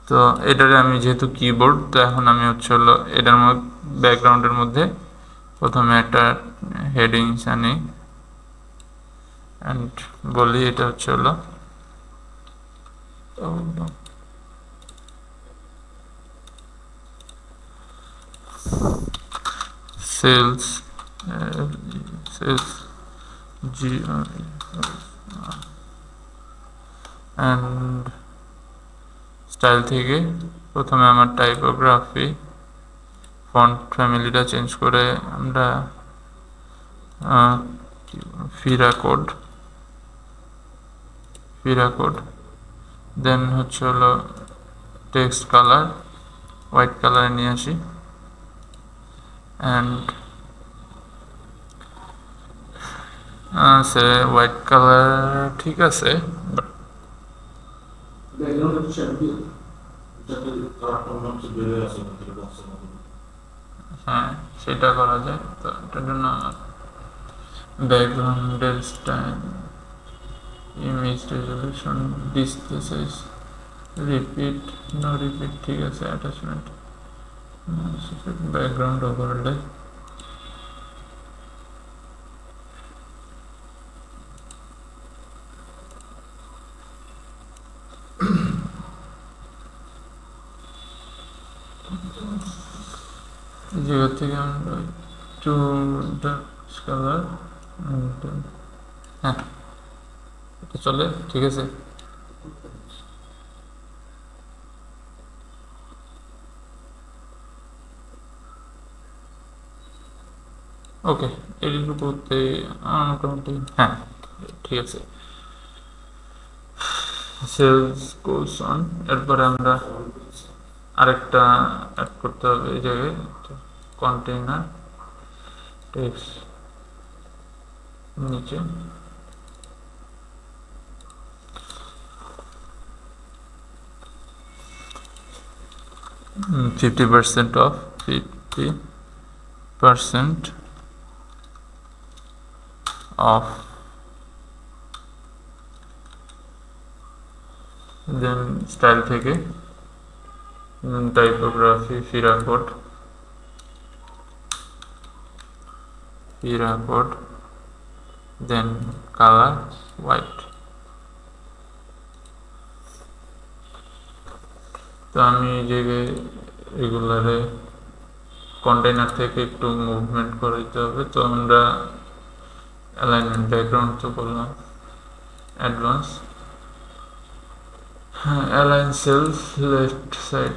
[SPEAKER 1] তো এটারে আমি যেহেতু কিবোর্ড, তো এখন আমি হচ্ছে হলো এটার মধ্যে ব্যাকগ্রাউন্ডের মধ্যে প্রথমে একটা হেডিংস আনি অ্যান্ড বলি এটা হচ্ছে হলো সেলস, সেলস জি অ্যান্ড স্টাইল থেকে প্রথমে আমার টাইপোগ্রাফি, ফন্ট ফ্যামিলিটা চেঞ্জ করে আমরা ফিরা কোড, দেন হচ্ছে হলো টেক্সট কালার হোয়াইট কালারে নিয়ে আসি অ্যান্ড সে হোয়াইট কালার ঠিক আছে, বাট হ্যাঁ সেটা করা যায়। তো এটার জন্য ব্যাকগ্রাউন্ডের style, image resolution, display size, repeat, no repeat ঠিক আছে, অ্যাটাচমেন্ট, ব্যাকগ্রাউন্ড ওভারলে, জায়গা থেকে আমরা একটু ডার্ক কালার, হ্যাঁ এটা চলে ঠিক আছে। ওকে, এডিট করতে মোটামুটি হ্যাঁ ঠিক আছে। সেলস গোস অন, এরপরে আমরা আরেকটা অ্যাড করতে হবে এই জায়গায়, কন্টেইনার টেক্সট নিচে, fifty percent off, then style থেকে typography, Fira Code, then colour white. তো আমি এই জায়গায় রেগুলারে কন্টেইনার থেকে একটু মুভমেন্ট করে দিতে হবে। তো আমরা অ্যালাইনমেন্ট, ব্যাকগ্রাউন্ড তো করলাম, অ্যাডভান্স, হ্যাঁ অ্যালাইন সেলস লেফট সাইড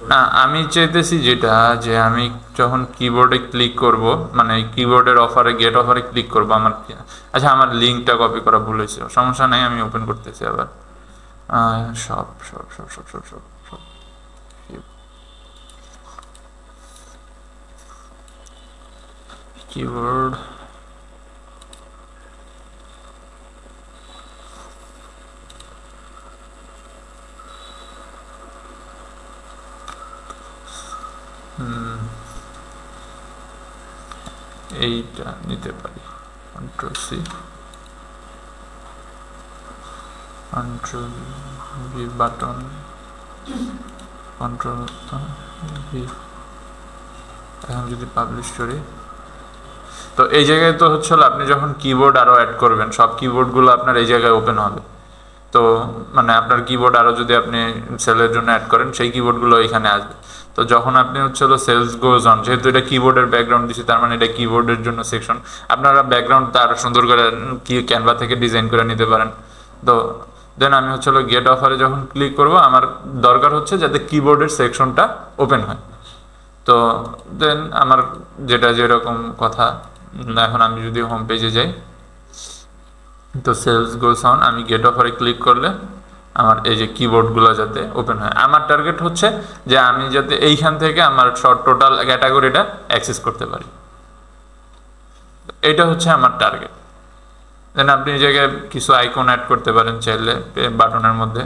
[SPEAKER 1] না, আমি চাইতেছি যেটা, যে আমি যখন কিবোর্ডে ক্লিক করব, মানে কিবোর্ডের অফারে গেট অফারে ক্লিক করব, আমার আচ্ছা আমার লিঙ্কটা কপি করা ভুল হয়েছে, সমস্যা নাই, আমি ওপেন করতেছি আবার। সব সব সব সব সব সব সব কিবোর্ড, এইটা নিতে পারি, control C, control V button, control V. এখন যদি পাবলিশ করি, তো এই জায়গায় তো হচ্ছে আপনি যখন কিবোর্ড আরও অ্যাড করবেন, সব কিবোর্ডগুলো আপনার এই জায়গায় ওপেন হবে। তো মানে আপনার কিবোর্ড আরও যদি আপনি সেলের জন্য অ্যাড করেন, সেই কিবোর্ডগুলো এখানে আসবে। তো যখন আপনি হচ্ছে সেলস গোজ অন, যেহেতু এটা কিবোর্ডের ব্যাকগ্রাউন্ড দিচ্ছি, তার মানে এটা কিবোর্ডের জন্য সেকশন। আপনারা ব্যাকগ্রাউন্ডটা আরও সুন্দর করে ক্যানভা থেকে ডিজাইন করে নিতে পারেন। তো দেন আমি হচ্ছে গেট অফারে যখন ক্লিক করব, আমার দরকার হচ্ছে যাতে কিবোর্ডের সেকশনটা ওপেন হয়। তো দেন আমার যেটা যেরকম কথা, এখন আমি যদি হোম পেজে যাই, তো সেলস গোস অন, আমি গেট অফারে ক্লিক করলে আমার এই যে কিবোর্ডগুলো যাতে ওপেন হয়। আমার টার্গেট হচ্ছে যে আমি যাতে এইখান থেকে আমার টোটাল ক্যাটাগরিটা অ্যাক্সেস করতে পারি, এইটা হচ্ছে আমার টার্গেট। দেন আপনি এই জায়গায় কিছু আইকন অ্যাড করতে পারেন চাইলে বাটনের মধ্যে।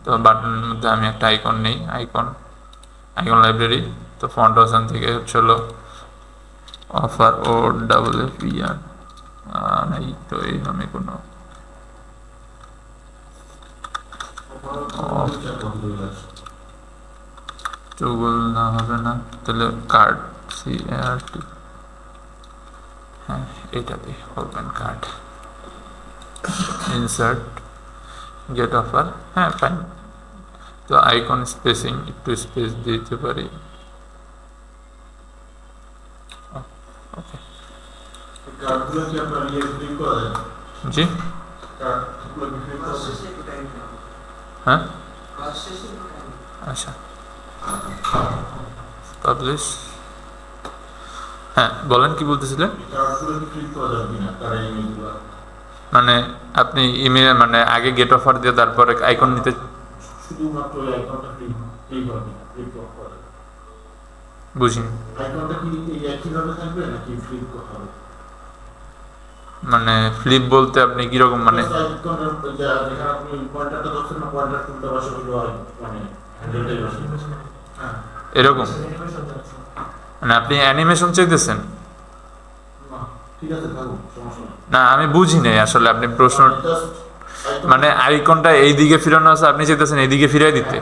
[SPEAKER 1] তো বাটনের মধ্যে আমি একটা আইকন নেই, আইকন লাইব্রেরি। তো ফন্ট অপশন থেকে হচ্ছে অফার ও ডাবল এফ ইয়ার নেই, তো এইভাবে কোনো টুগল না হবে না, তাহলে কার্ড CART, হ্যাঁ এটা দিই, open cart, insert get offer, হ্যাঁ ফাইন। তো আইকন স্পেসিং একটু স্পেস দিতে পারি, ওকে। জি হ্যাঁ, আচ্ছা পাবলিশ, হ্যাঁ বলেন কি বলতেছিলেন? মানে আপনি ইমেল মানে আগে গেট অফার দিয়ে তারপরে আইকন নিতে,
[SPEAKER 2] শুধুমাত্র আইকনটা ক্লিক হবে,
[SPEAKER 1] বুঝিনি।
[SPEAKER 2] আইকনটা কি একইভাবে থাকবে নাকি ফ্লিপ হবে?
[SPEAKER 1] মানে ফ্লিপ বলতে আপনি কি রকম, মানে
[SPEAKER 2] আইকনের যেখানে আপনি পয়েন্টারটা ধরছেন না, পয়েন্টার টুলটা বসে হলো মানে হ্যান্ডেলটাই বসে, হ্যাঁ
[SPEAKER 1] এরকম, মানে আপনি অ্যানিমেশন চাইতেছেন?
[SPEAKER 2] ঠিক আছে থাকুক, সমস্যা
[SPEAKER 1] না আমি বুঝি নাই আসলে আপনি প্রশ্ন, মানে আইকনটা এই দিকে ফিরানো আছে, আপনি চাইতেছেন এই দিকে ফিরিয়ে দিতে?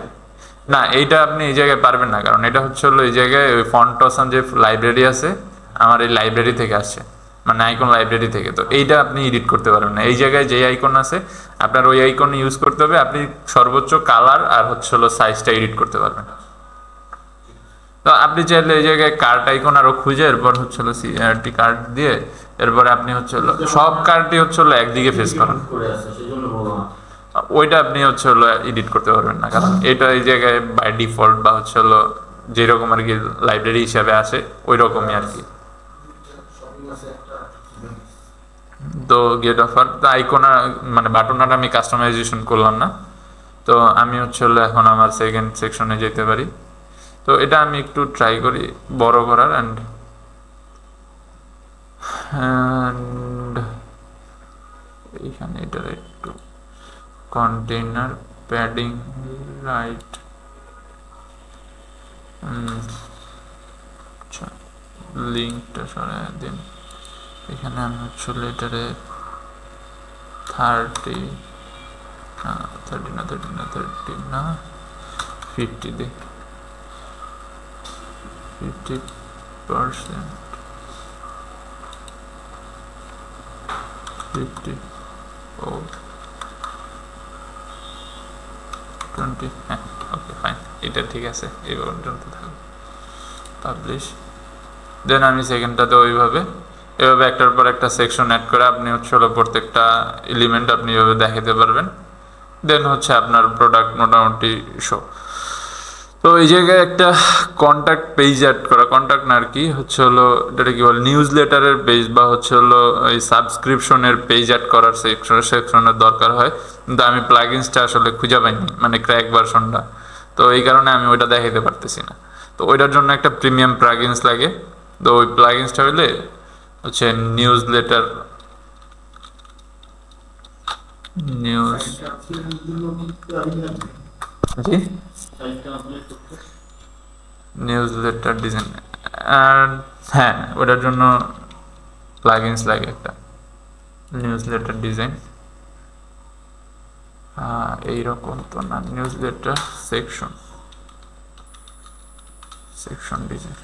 [SPEAKER 1] না এইটা আপনি এই জায়গায় পারবেন না, কারণ এটা হচ্ছে এই জায়গায় ওই ফন্ট অপশন যে লাইব্রেরি আছে, আমার এই লাইব্রেরি থেকে আসছে, মানে আইকন লাইব্রেরি থেকে। তো এইটা আপনি এডিট করতে পারবেন না। এই জায়গায় যে আইকন আছে আপনার ওই আইকন ইউজ করতে হবে, আপনি সর্বোচ্চ কালার আর হচ্ছে সাইজটা এডিট করতে পারবেন। তো আপনি চাইলে এই জায়গায় কার্ড আইকন আরও খুঁজে, এরপর হচ্ছে CRT কার্ড দিয়ে, এরপরে আপনি হচ্ছে সব কার্ডই হচ্ছে একদিকে ফেস করেন, ওইটা আপনি হচ্ছে এডিট করতে পারবেন না, কারণ এটা এই জায়গায় বাই ডিফল্ট বা হচ্ছে যেরকম আর কি লাইব্রেরি হিসাবে আছে ওই রকমই আর কি। তো গেট অফার তো আইকন মানে বাটনটা আমি কাস্টমাইজেশন করলাম না। তো আমি হচ্ছে এখন আমার সেকেন্ড সেকশনে যেতে পারি। তো এটা আমি একটু ট্রাই করি বড় করার, অ্যান্ড এইখানে এটার একটু কন্টেইনার প্যাডিং রাইট, আচ্ছা লিঙ্কটা সরাই দিন। এখানে আমি হচ্ছে এটারে 30 না 50 দিই, 50%, 50 ও 20, হ্যাঁ ওকে ফাইন, এটা ঠিক আছে, এই পর্যন্ত থাকবে। পাবলিশ, দেন আমি সেকেন্ডটাতে ওইভাবে এভাবে একটার পর একটা সেকশন অ্যাড করে আপনি হচ্ছে প্রত্যেকটা এলিমেন্ট আপনি এভাবে দেখাতে পারবেন। দেন হচ্ছে আপনার প্রোডাক্ট মোটামুটি শো। তো এই জায়গায় একটা কন্ট্যাক্ট পেজ অ্যাড করা, কন্ট্যাক্ট না আর কি, হচ্ছে হলো এটা কি বলে নিউজ লেটারের পেজ বা হচ্ছে হলো এই সাবস্ক্রিপশনের পেজ অ্যাড করার সেকশনের দরকার হয়, কিন্তু আমি প্লাগইনসটা আসলে খুঁজে পাইনি, মানে ক্র্যাক ভার্সনটা। তো এই কারণে আমি ওইটা দেখাইতে পারতেছি না। তো ওইটার জন্য একটা প্রিমিয়াম প্লাগইনস লাগে। তো ওই প্লাগইনসটা হইলে হচ্ছে নিউজ লেটার নিউজ জি নিউজ লেটার ডিজাইন, আর হ্যাঁ ওটার জন্য প্লাগইনস লাগে একটা নিউজ লেটার ডিজাইন। এইরকম তো না, নিউজ লেটার সেকশন ডিজাইন,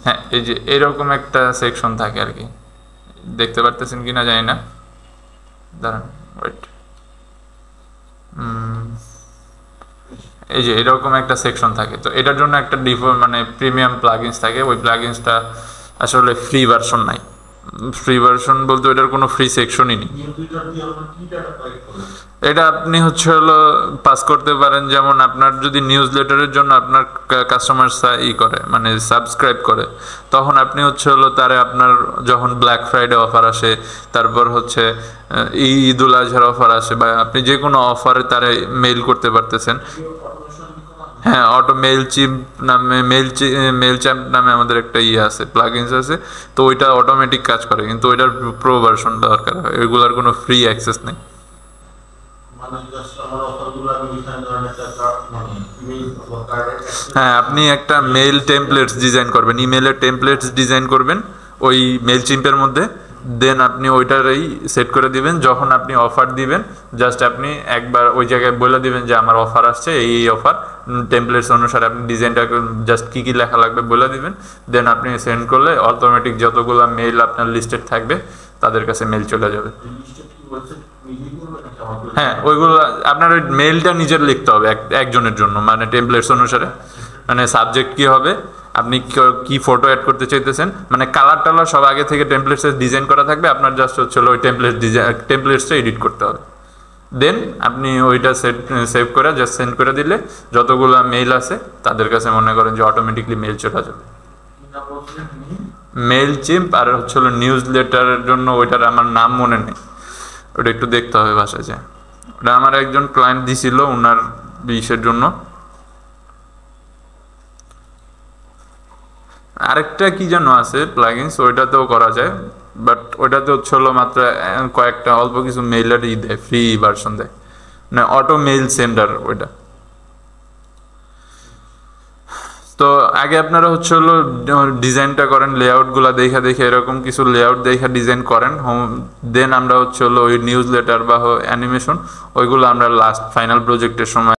[SPEAKER 1] হ্যাঁ এই যে এরকম একটা সেকশন থাকে আর কি, দেখতে পারতেছেন কিনা জানি না, দাঁড়ান ওয়েট, এই যে এরকম একটা সেকশন থাকে। তো এটার জন্য একটা মানে প্রিমিয়াম প্লাগইনস থাকে। ওই প্লাগইনসটা আসলে ফ্রি ভার্সন নাই, ফ্রি ভার্সন বলতে ওটার কোনো ফ্রি সেকশনই নেই। এটা আপনি হচ্ছে হলো পাস করতে পারেন, যেমন আপনার যদি নিউজ লেটারের জন্য আপনার কাস্টমার করে মানে সাবস্ক্রাইব করে, তখন আপনি হচ্ছে হলো তারে আপনার যখন ব্ল্যাক ফ্রাইডে অফার আসে, তারপর হচ্ছে ঈদ উল আজহার অফার আসে, বা আপনি যে কোনো অফারে তারে মেইল করতে পারতেছেন। হ্যাঁ, অটো মেইল চিপ নামে মেইল চ্যাম্প নামে আমাদের একটা আছে, প্লাগইনস আছে। তো ওইটা অটোমেটিক কাজ করে, কিন্তু ওইটার প্রো ভার্সন দরকার হয়, ওইগুলোর কোনো ফ্রি অ্যাক্সেস নেই। হ্যাঁ, আপনি একটা মেইল টেমপ্লেটস ডিজাইন করবেন, ইমেইলের টেমপ্লেটস ডিজাইন করবেন ওই মেইল চিম্পের মধ্যে, দেন আপনি ওইটারই সেট করে দিবেন। যখন আপনি অফার দিবেন, জাস্ট আপনি একবার ওই জায়গায় বলে দিবেন যে আমার অফার আসছে, এই অফার, টেমপ্লেটস অনুসারে আপনি ডিজাইনটা জাস্ট কী কী লেখা লাগবে বলে দিবেন। দেন আপনি সেন্ড করলে অটোমেটিক যতগুলো মেইল আপনার লিস্টেড থাকবে তাদের কাছে মেইল চলে যাবে। হ্যাঁ, ওইগুলো আপনার ওই মেইলটা নিজের লিখতে হবে একজনের জন্য, মানে টেমপ্লেটস অনুসারে। মানে সাবজেক্ট কি হবে, আপনি কি ফটো অ্যাড করতে চাইতেছেন, মানে কালার টালার সব আগে থেকে টেমপ্লেটসে ডিজাইন করা থাকবে, আপনার জাস্ট হচ্ছে ওই টেমপ্লেটসটা এডিট করতে হবে। দেন আপনি ওইটা সেভ করে জাস্ট সেন্ড করে দিলে যতগুলো মেইল আছে তাদের কাছে মনে করেন যে অটোমেটিকলি মেইল চলে যাবে। মেইল চিম্প আর হচ্ছে নিউজ লেটারের জন্য ওইটার আমার নাম মনে নেই, ওটা একটু দেখতে হবে ভাষায় যায়। ওটা আমার একজন ক্লায়েন্ট দিছিল ওনার বিষয়ের জন্য। আরেকটা কি যেন আছে প্লাগইনস, ওইটাতেও করা যায়, বাট ওইটাতে হচ্ছে মাত্র কয়েকটা অল্প কিছু মেইলের দেয়, ফ্রি ভার্সন দেয়, মানে অটো মেইল সেন্ডার ওইটা। তো আগে আপনারা হচ্ছে ডিজাইনটা করেন, লেআউটগুলো দেখে এরকম কিছু লেআউট দেখে ডিজাইন করেন, দেন আমরা হচ্ছে ওই নিউজ লেটার বা অ্যানিমেশন ওইগুলো আমরা লাস্ট ফাইনাল প্রজেক্টের সময়